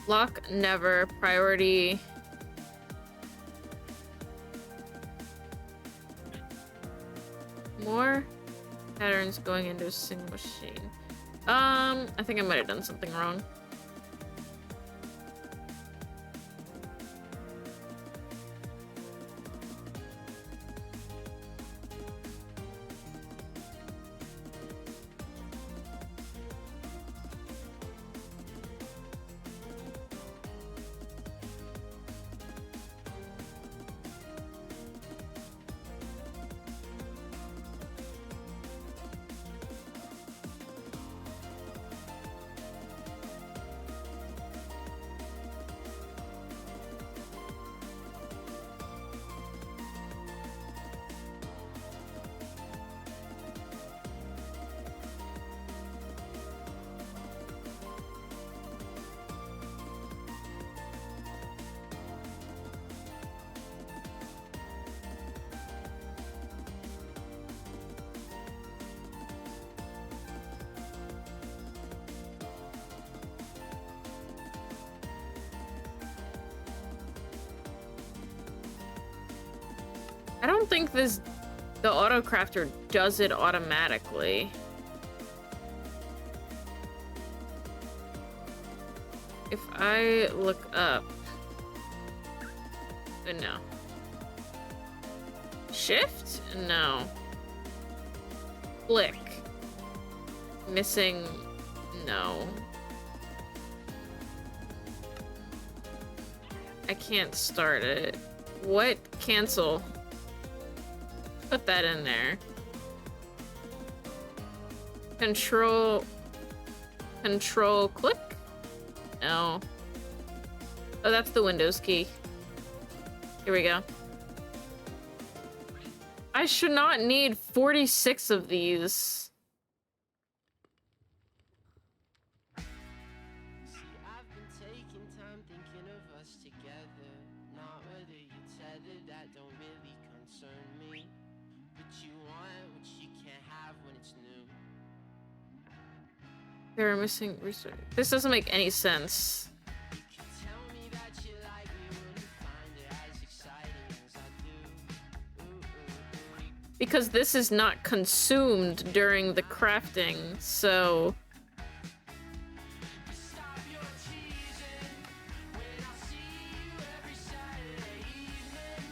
Lock never priority. More patterns going into a single machine. I think I might have done something wrong. I don't think the auto crafter does it automatically. If I look up, no. Shift? No. Click. Missing? No. I can't start it. What? Cancel. Put that in there. Control click? No. Oh, that's the Windows key. Here we go. I should not need 46 of these. See, I've been taking time thinking of us together. Not whether you're tethered, that don't really concern me. But you want what you can't have when it's new. They're missing research. This doesn't make any sense. You can tell me that you like me when you find it as exciting as I do. Ooh, ooh, ooh. Because this is not consumed during the crafting, so... Stop your teasing when I see you every Saturday evening.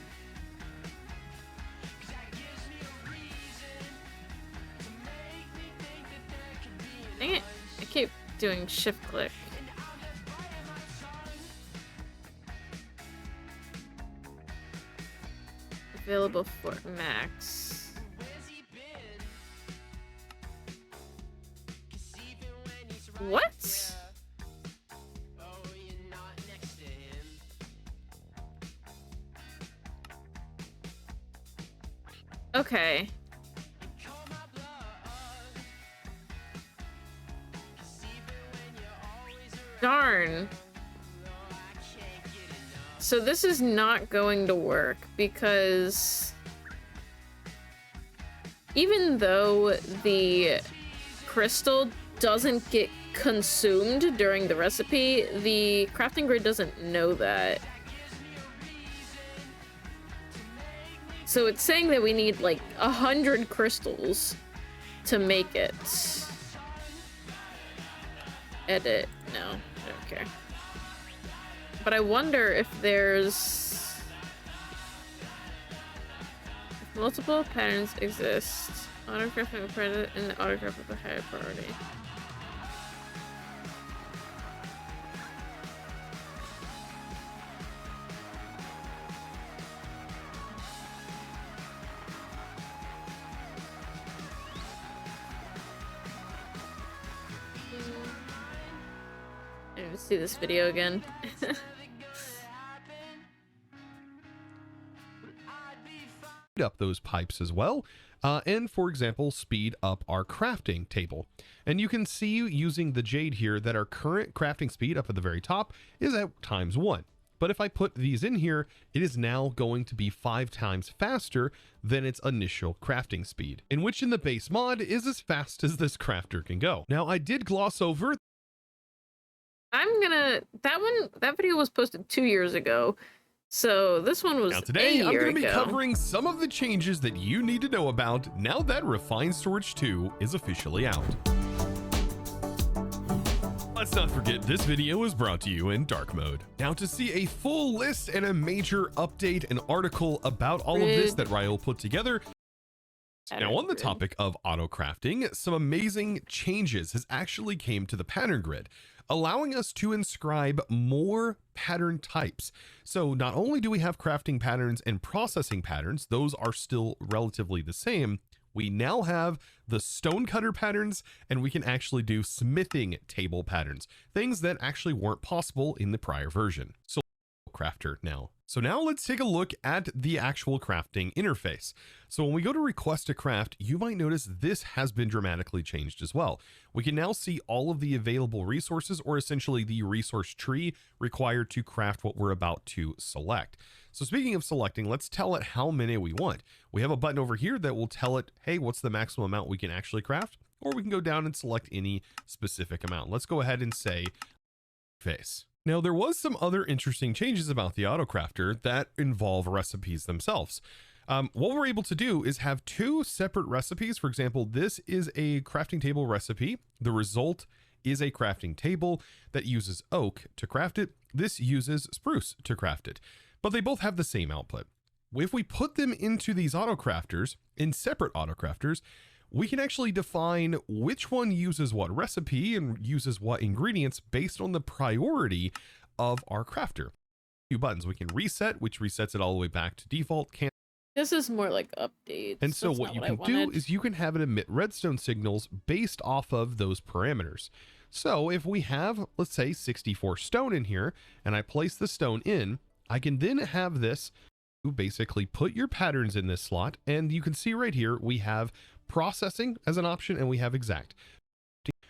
'Cause that gives me a reason to make me think that there could be an Dang it. I keep doing shift click. and I'm just biting my tongue. Available for max. Where's he been? 'Cause even when he's right What? there, oh, you're not next to him. Okay. Call my bluff. 'Cause even when you're always around, Darn. no, I can't get enough. So this is not going to work because even though the crystal doesn't get consumed during the recipe, the crafting grid doesn't know that. So it's saying that we need like 100 crystals to make it. Edit. No, I don't care. But I wonder if there's... If multiple patterns exist. Autographing a credit and the autograph of a higher priority. I didn't see this video again. Up those pipes as well, and for example speed up our crafting table. And you can see using the jade here that our current crafting speed up at the very top is at ×1. But if I put these in here, it is now going to be 5 times faster than its initial crafting speed, in which in the base mod is as fast as this crafter can go. Now I did gloss over that video was posted 2 years ago. So this one was Now today, a I'm year going to be ago. covering some of the changes that you need to know about now that Refined Storage 2 is officially out. let's not forget this video is brought to you in dark mode. Now to see a full list and a major update and article about all of this that Rael put together. Now on the topic of auto crafting, some amazing changes has actually came to the pattern grid, allowing us to inscribe more pattern types. So not only do we have crafting patterns and processing patterns, those are still relatively the same. We now have the stonecutter patterns, and we can actually do smithing table patterns, things that actually weren't possible in the prior version. So crafter now. So now let's take a look at the actual crafting interface. So when we go to request a craft, you might notice this has been dramatically changed as well. We can now see all of the available resources, or essentially the resource tree required to craft what we're about to select. So speaking of selecting, let's tell it how many we want. We have a button over here that will tell it, hey, what's the maximum amount we can actually craft? Or we can go down and select any specific amount. Let's go ahead and say face. Now, there was some other interesting changes about the AutoCrafter that involve recipes themselves. What we're able to do is have two separate recipes. For example, this is a crafting table recipe. The result is a crafting table that uses oak to craft it. This uses spruce to craft it, but they both have the same output. If we put them into these AutoCrafters, in separate AutoCrafters, we can actually define which one uses what recipe and uses what ingredients based on the priority of our crafter. Few buttons. We can reset, which resets it all the way back to default. This is more like updates. And so what you can do is you can have it emit redstone signals based off of those parameters. So if we have, let's say 64 stone in here, and I place the stone in, I can then have this basically put your patterns in this slot. And you can see right here, we have processing as an option, and we have exact.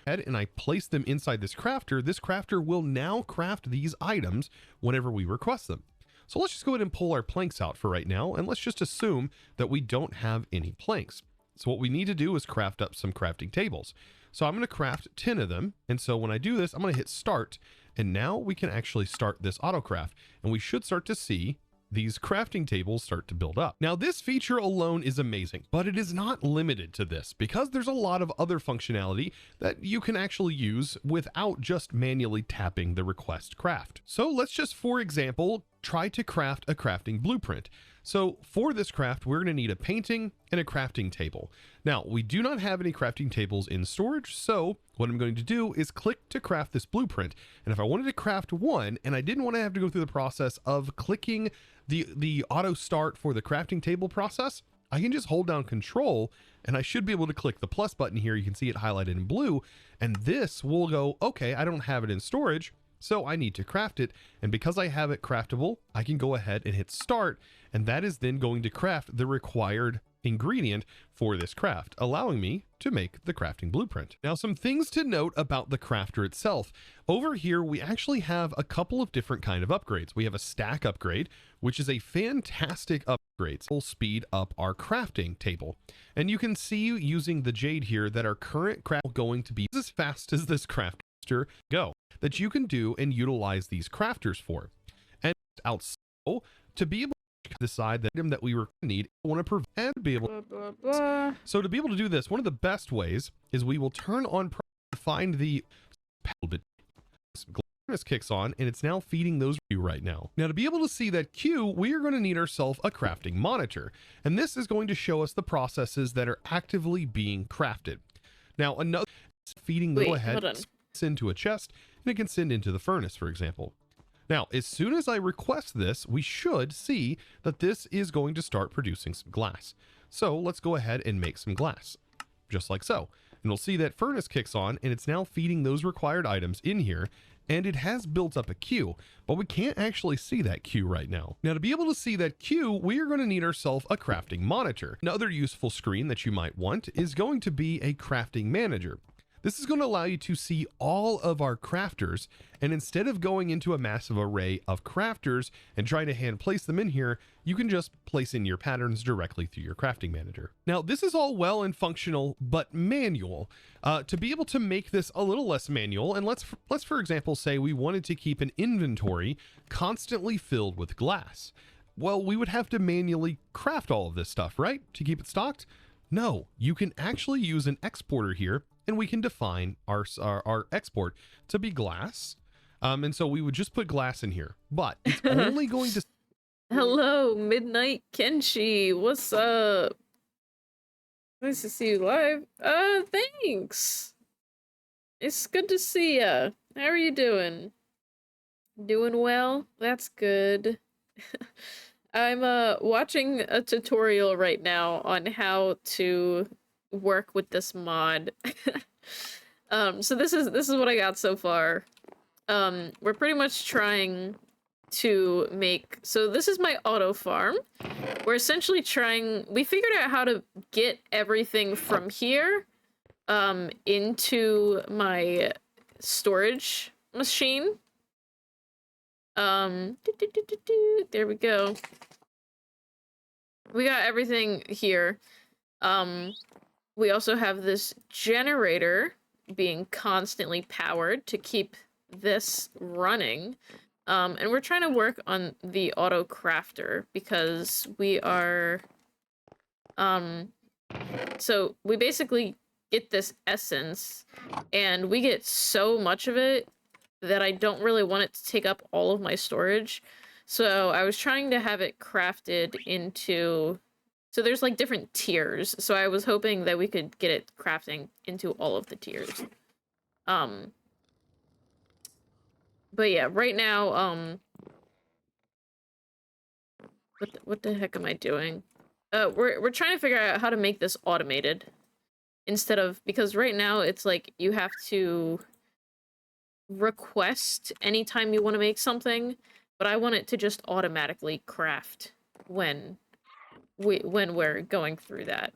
And I place them inside this crafter will now craft these items whenever we request them. So let's just go ahead and pull our planks out for right now, and let's just assume that we don't have any planks. So what we need to do is craft up some crafting tables. So I'm going to craft 10 of them, and so when I do this, I'm going to hit start, and now we can actually start this auto craft, and we should start to see these crafting tables start to build up. Now this feature alone is amazing, but it is not limited to this, because there's a lot of other functionality that you can actually use without just manually tapping the request craft. So let's just, for example, try to craft a crafting blueprint. So for this craft, we're going to need a painting and a crafting table. Now, we do not have any crafting tables in storage, so what I'm going to do is click to craft this blueprint. And if I wanted to craft one, and I didn't want to have to go through the process of clicking the auto start for the crafting table process, I can just hold down Control, and I should be able to click the plus button here. You can see it highlighted in blue, and this will go, okay, I don't have it in storage, so I need to craft it. And because I have it craftable, I can go ahead and hit start, and that is then going to craft the required ingredient for this craft, allowing me to make the crafting blueprint. Now, some things to note about the crafter itself. Over here, we actually have a couple of different kind of upgrades. We have a stack upgrade, which is a fantastic upgrade. Will speed up our crafting table. And you can see using the jade here that our current craft is going to be as fast as this crafter go, that you can do and utilize these crafters for. And outside, to be able to decide the item that we need, want to prevent and be able So to be able to do this, one of the best ways is we will turn on find the gladness kicks on, and it's now feeding those right now. Now to be able to see that queue, we are going to need ourselves a crafting monitor, and this is going to show us the processes that are actively being crafted. Now another feeding the go ahead into a chest, and it can send into the furnace, for example. Now, as soon as I request this, we should see that this is going to start producing some glass. So let's go ahead and make some glass, just like so. And we'll see that furnace kicks on, and it's now feeding those required items in here, and it has built up a queue, but we can't actually see that queue right now. Now, to be able to see that queue, we are going to need ourselves a crafting monitor. Another useful screen that you might want is going to be a crafting manager. This is going to allow you to see all of our crafters, and instead of going into a massive array of crafters and trying to hand place them in here, you can just place in your patterns directly through your crafting manager. Now, this is all well and functional, but manual. To be able to make this a little less manual, and let's for example say we wanted to keep an inventory constantly filled with glass. Well, we would have to manually craft all of this stuff, right, to keep it stocked? No, you can actually use an exporter here, and we can define our export to be glass. And so we would just put glass in here, but it's only going to... Hello, Midnight Kenshi. What's up? Nice to see you live. Thanks. It's good to see ya. How are you doing? Doing well? That's good. I'm watching a tutorial right now on how to work with this mod. So this is what I got so far. We're pretty much trying to make, so this is my auto farm. We're essentially trying, we figured out how to get everything from here into my storage machine. There we go. We got everything here. We also have this generator being constantly powered to keep this running. And we're trying to work on the auto crafter because we are, so we basically get this essence and we get so much of it that I don't really want it to take up all of my storage. So I was trying to have it crafted into, so there's like different tiers. So I was hoping that we could get it crafting into all of the tiers. But yeah, right now, what the heck am I doing? We're trying to figure out how to make this automated instead of, because right now it's like you have to request anytime you want to make something, but I want it to just automatically craft when we're going through that.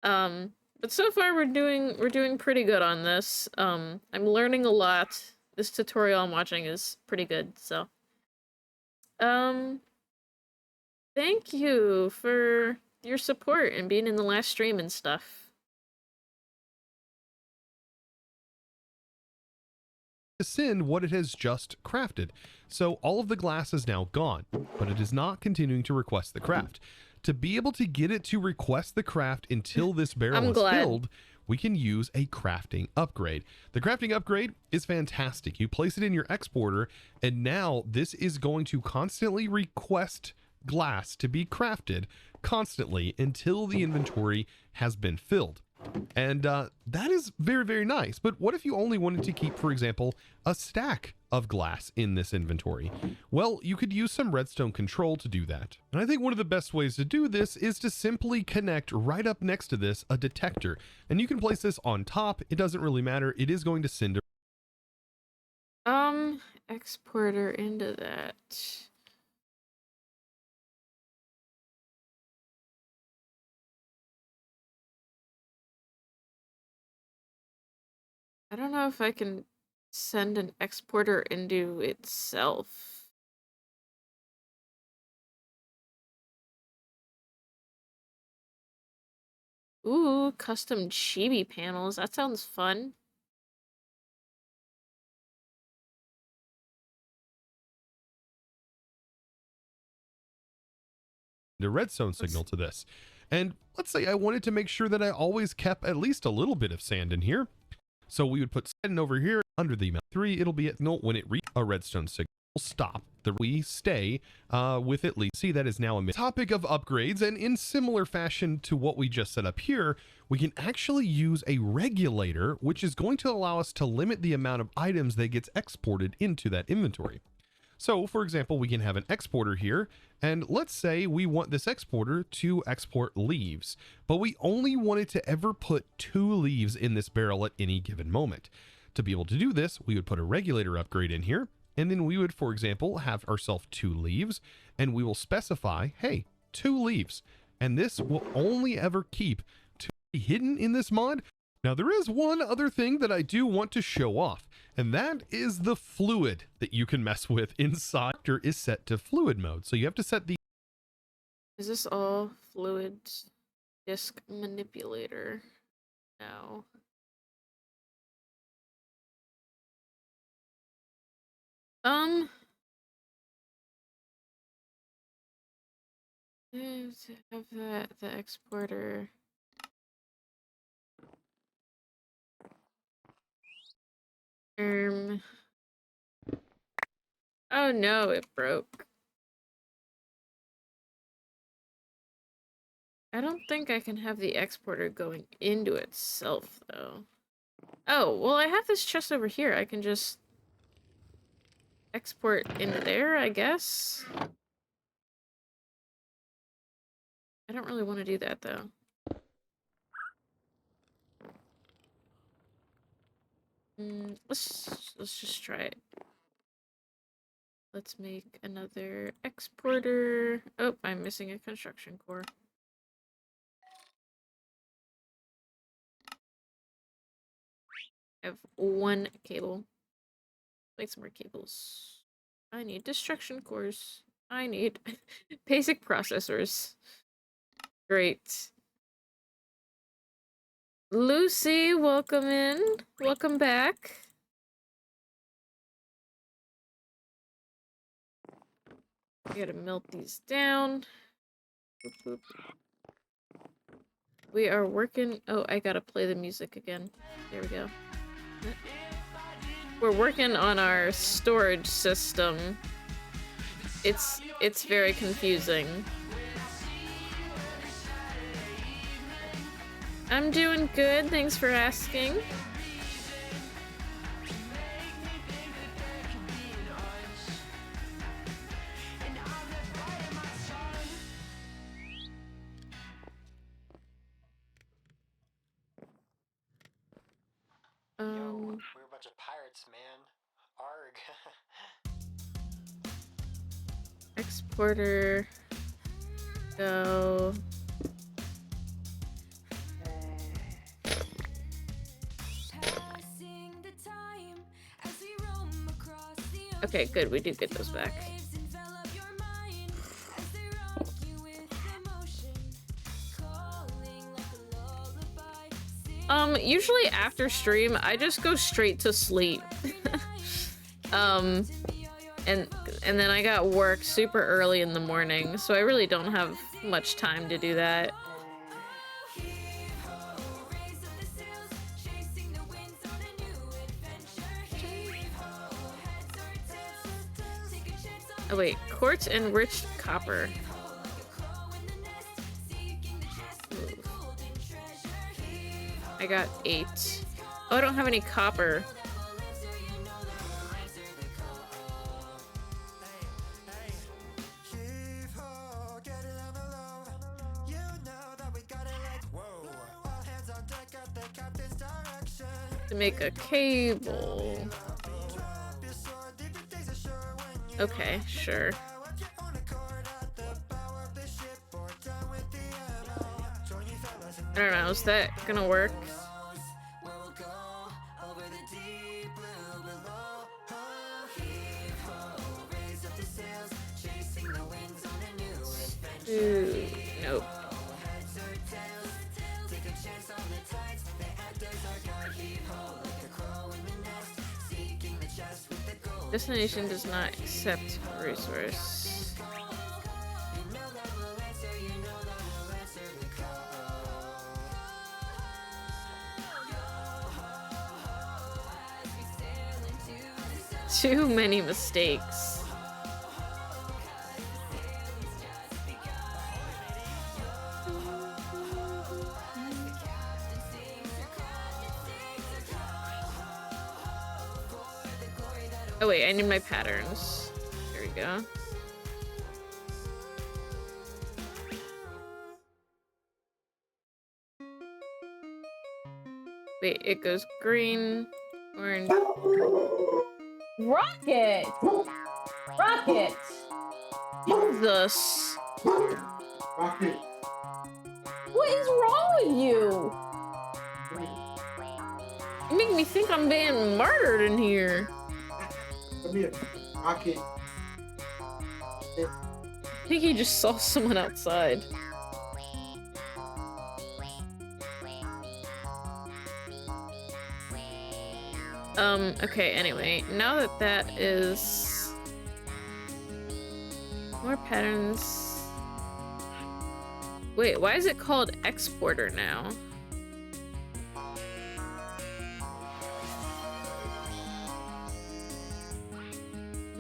But so far we're doing pretty good on this. I'm learning a lot. This tutorial I'm watching is pretty good, so. Thank you for your support and being in the last stream and stuff. Send what it has just crafted. So all of the glass is now gone, but it is not continuing to request the craft. To be able to get it to request the craft until this barrel is filled, we can use a crafting upgrade. The crafting upgrade is fantastic. You place it in your exporter, and now this is going to constantly request glass to be crafted constantly until the inventory has been filled. And that is very, very nice. But what if you only wanted to keep, for example, a stack of glass in this inventory? Well, you could use some redstone control to do that. And I think one of the best ways to do this is to simply connect right up next to this a detector. And you can place this on top. It doesn't really matter. It is going to send a exporter into that. I don't know if I can send an exporter into itself. Ooh, custom chibi panels. That sounds fun. the redstone signal to this. And let's say I wanted to make sure that I always kept at least a little bit of sand in here. So we would put sand over here under the mount 3. It'll be at no when it reaches a redstone signal. We'll stop. We stay with at least. See, that is now a topic of upgrades, and in similar fashion to what we just set up here, we can actually use a regulator, which is going to allow us to limit the amount of items that gets exported into that inventory. So, for example, we can have an exporter here, and let's say we want this exporter to export leaves, but we only wanted to ever put 2 leaves in this barrel at any given moment. To be able to do this, we would put a regulator upgrade in here, and then we would, for example, have ourselves 2 leaves, and we will specify, hey, 2 leaves, and this will only ever keep 2 hidden in this mod. Now, there is one other thing that I do want to show off, and that is the fluid that you can mess with inside. Is set to fluid mode, so you have to set the... Is this all fluid disk manipulator? No. have the exporter. Oh no, it broke. I don't think I can have the exporter going into itself, though. Oh, well, I have this chest over here. I can just export into there, I guess. I don't really want to do that, though. Let's just try it. Let's make another exporter. Oh, I'm missing a construction core. I have one cable. Make some more cables. I need destruction cores. I need basic processors. Great. Lucy, welcome in. Welcome back. I gotta melt these down. Boop, boop. We are working. Oh, I gotta play the music again. There we go. We're working on our storage system. It's very confusing. I'm doing good, thanks for asking. Yo, we're a bunch of pirates, man. Arg. Exporter. Go. Okay, good. We do get those back. Usually after stream, I just go straight to sleep. And then I got work super early in the morning, so I really don't have much time to do that. Oh wait, quartz enriched copper. I got 8. Oh, I don't have any copper. To make a cable. Okay, sure. I don't know, is that gonna work? Ooh, nope. Destination does not accept resource. Too many mistakes. Oh wait, I need my patterns. There we go. Wait, it goes green, orange. Rocket! Rocket! Jesus! Rocket. What is wrong with you? You make me think I'm being murdered in here. Come here. Rocket. I think he just saw someone outside. Okay, anyway, now that that is... More patterns. Wait, why is it called exporter now?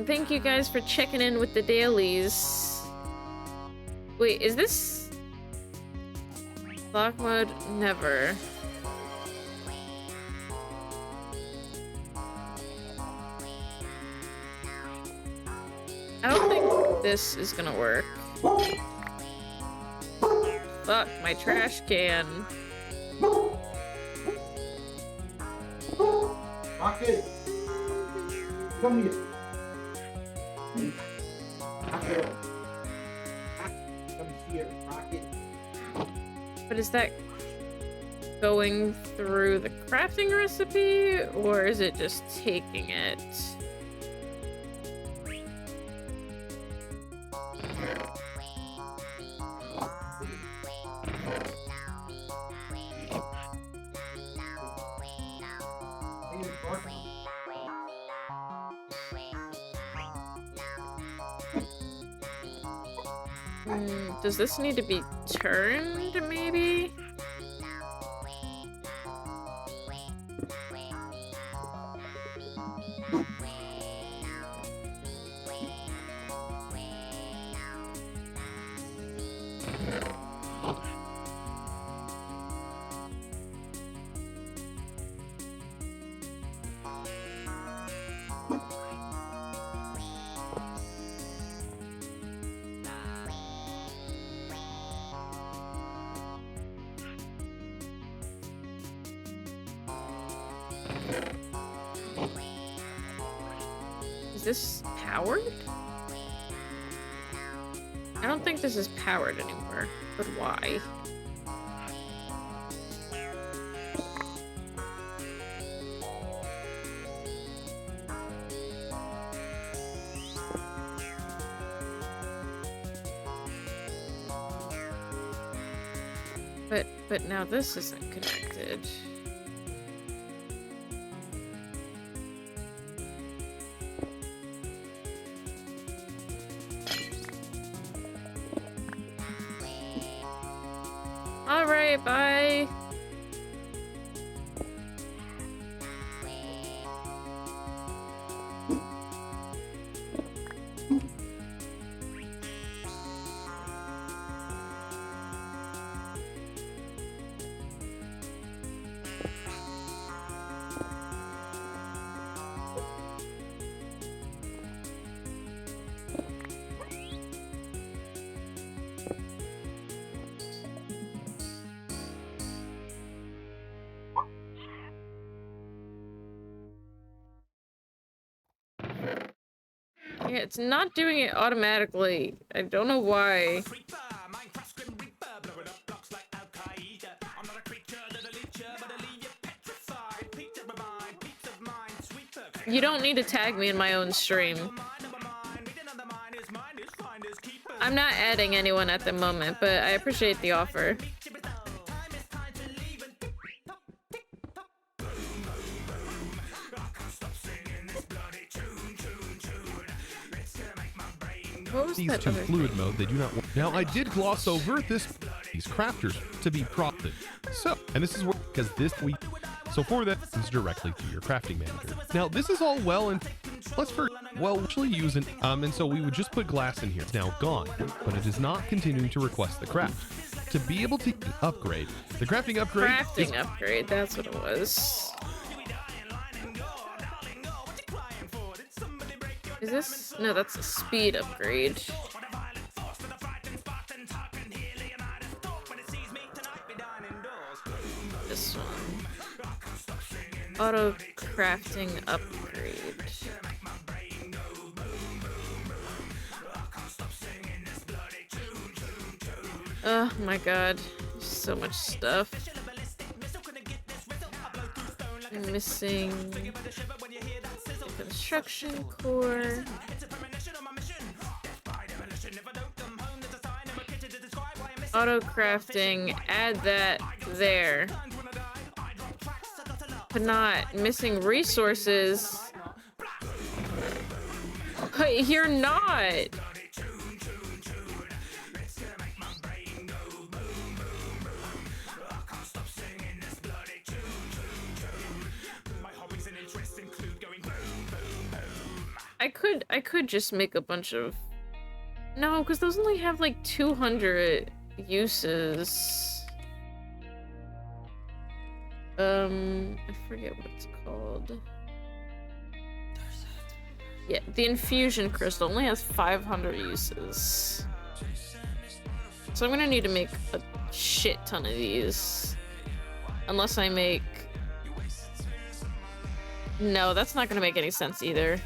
Thank you guys for checking in with the dailies. Wait, is this lock mode? Never. I don't think this is gonna work. Fuck, my trash can. Rocket! Come here. Rocket. Come here, Rocket. But is that going through the crafting recipe, or is it just taking it? Does this need to be turned, maybe? Is this powered? I don't think this is powered anymore, but why? But now this isn't connected. All right, bye. Yeah, it's not doing it automatically. I don't know why. You don't need to tag me in my own stream. I'm not adding anyone at the moment, but I appreciate the offer. What was These that two other fluid thing? mode, they do not work. Now, I did gloss over these crafters to be prompted. So, and this is where, because so for that, it's directly to your crafting manager. Now, this is all well and actually use it. And so we would just put glass in here. It's now gone, but it is not continuing to request the craft. To be able to upgrade, the crafting upgrade upgrade, that's what it was. Is this? No, that's a speed upgrade. This one. Auto crafting upgrade. Oh my god. So much stuff. I'm missing construction core. Auto crafting, add that there. But not missing resources. But you're not. I could just make a bunch of... No, because those only have like 200 uses. I forget what it's called. Yeah, the infusion crystal only has 500 uses. So I'm gonna need to make a shit ton of these. Unless I make... No, that's not gonna make any sense either.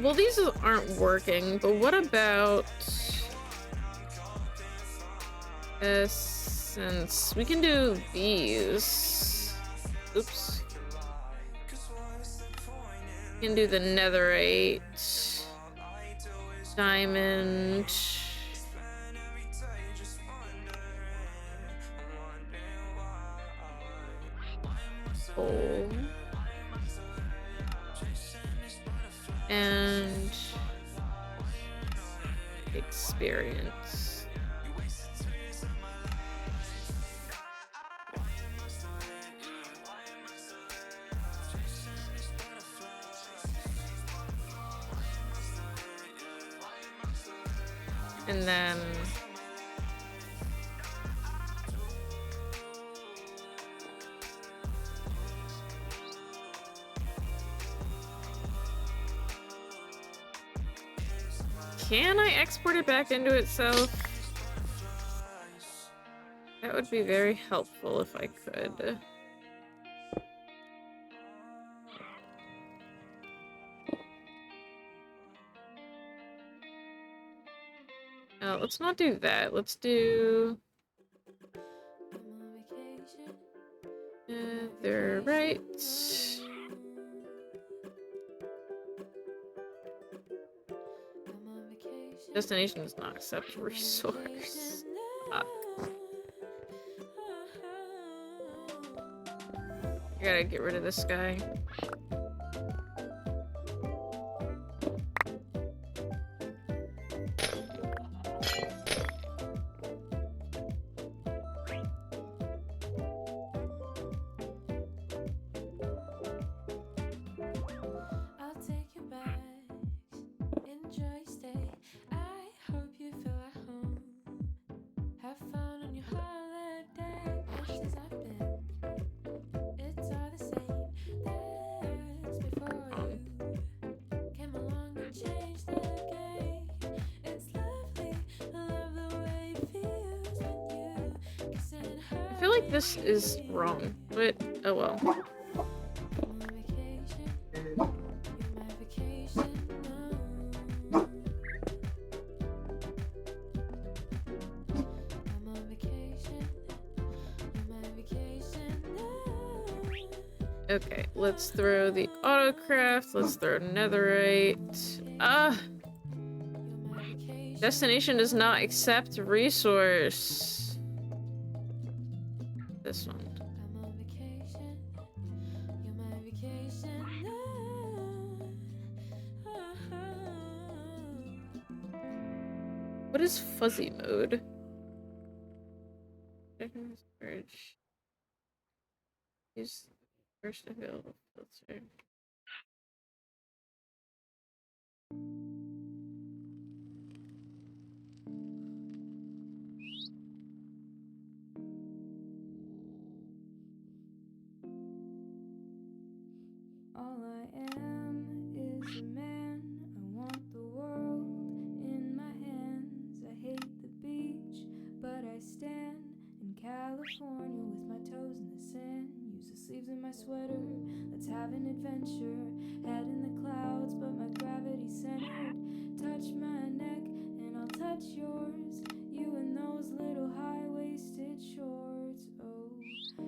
Well, these aren't working, but what about... Since we can do these... Oops. We can do the netherite... Diamond... Coal... And... experience. And then... Can I export it back into itself? That would be very helpful if I could. Let's not do that. Let's do... They're right. Destination does not accept resource. Fuck. I gotta get rid of this guy. I feel like this is wrong, but oh well. Okay, let's throw the autocraft, let's throw netherite. Destination does not accept resource. This one. What is fuzzy mode? Search. Use first available filter. All I am is a man. I want the world in my hands. I hate the beach, but I stand in California with my toes in the sand. Use the sleeves of my sweater. Let's have an adventure. Head in the clouds, but my gravity centered. Touch my neck, and I'll touch yours. You in those little high-waisted shorts. Oh,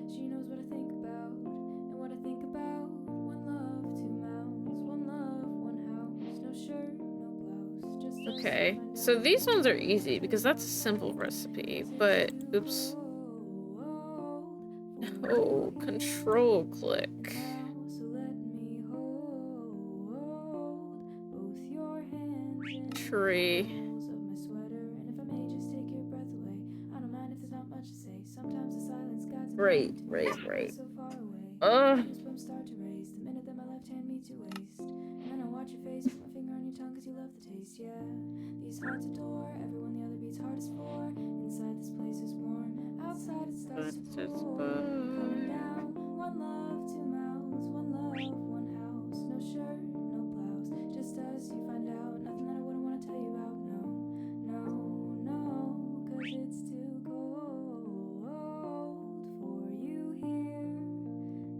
she knows what I think about and what I think about. One love, two mouths, one love, one house. No shirt, no blouse, just us Okay, to so find these out. ones are easy because that's a simple recipe, but oops. Oh, control click. So let me hold both your hands in Tree. the folds of my sweater. And if I may just take your breath away, I don't mind if there's not much to say. Sometimes the silence guides a Right, mind to right, me, right. so far away. Ugh. Goosebumps start to raise the minute that my left hand meets your waist. And then I watch your face, put my finger on your tongue cause you love the taste, yeah. These hearts adore everyone the other beats hardest for. Inside this place is warm, outside it starts to pour. Coming down, one love, two mouths, one love, one house. No shirt, no blouse, just us, you find out. Nothing that I wouldn't want to tell you about, no, no, no. Cause it's too cold for you here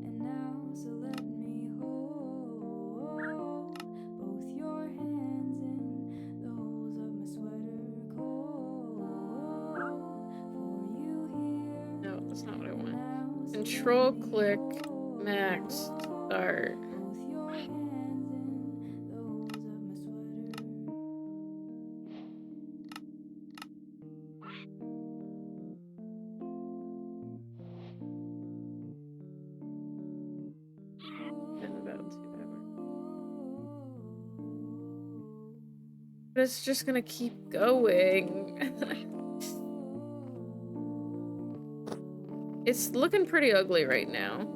and now. So let me hold both your hands in the holes of my sweater. Cold for you here No, that's not what I and want. now. So Control let me click hold max start. both your hands in the holes of my sweater. Been about 2 hours. But it's just gonna keep going. It's looking pretty ugly right now.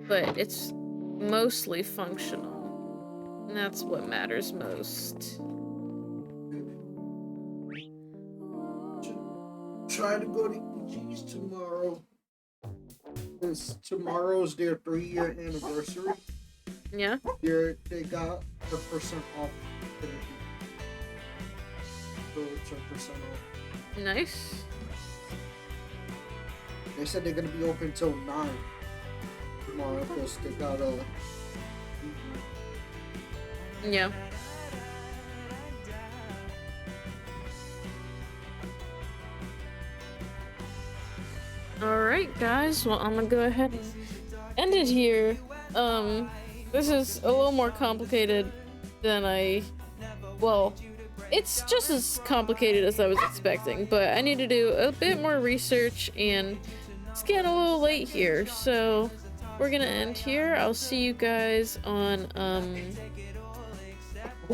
But it's mostly functional. And that's what matters most. Try to go to EG's tomorrow. Because tomorrow's their 3-year anniversary. Yeah? They got the percent off. So 10% off. Nice. They said they're gonna be open till 9 tomorrow because they got a. Yeah. Alright, guys. Well, I'm gonna go ahead and end it here. This is a little more complicated than well, it's just as complicated as I was expecting, but I need to do a bit more research and it's getting a little late here, so we're gonna end here. I'll see you guys on, Oh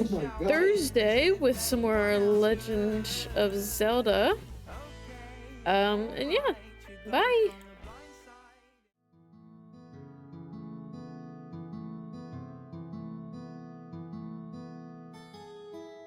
my God. Thursday with some more Legend of Zelda. And yeah, bye!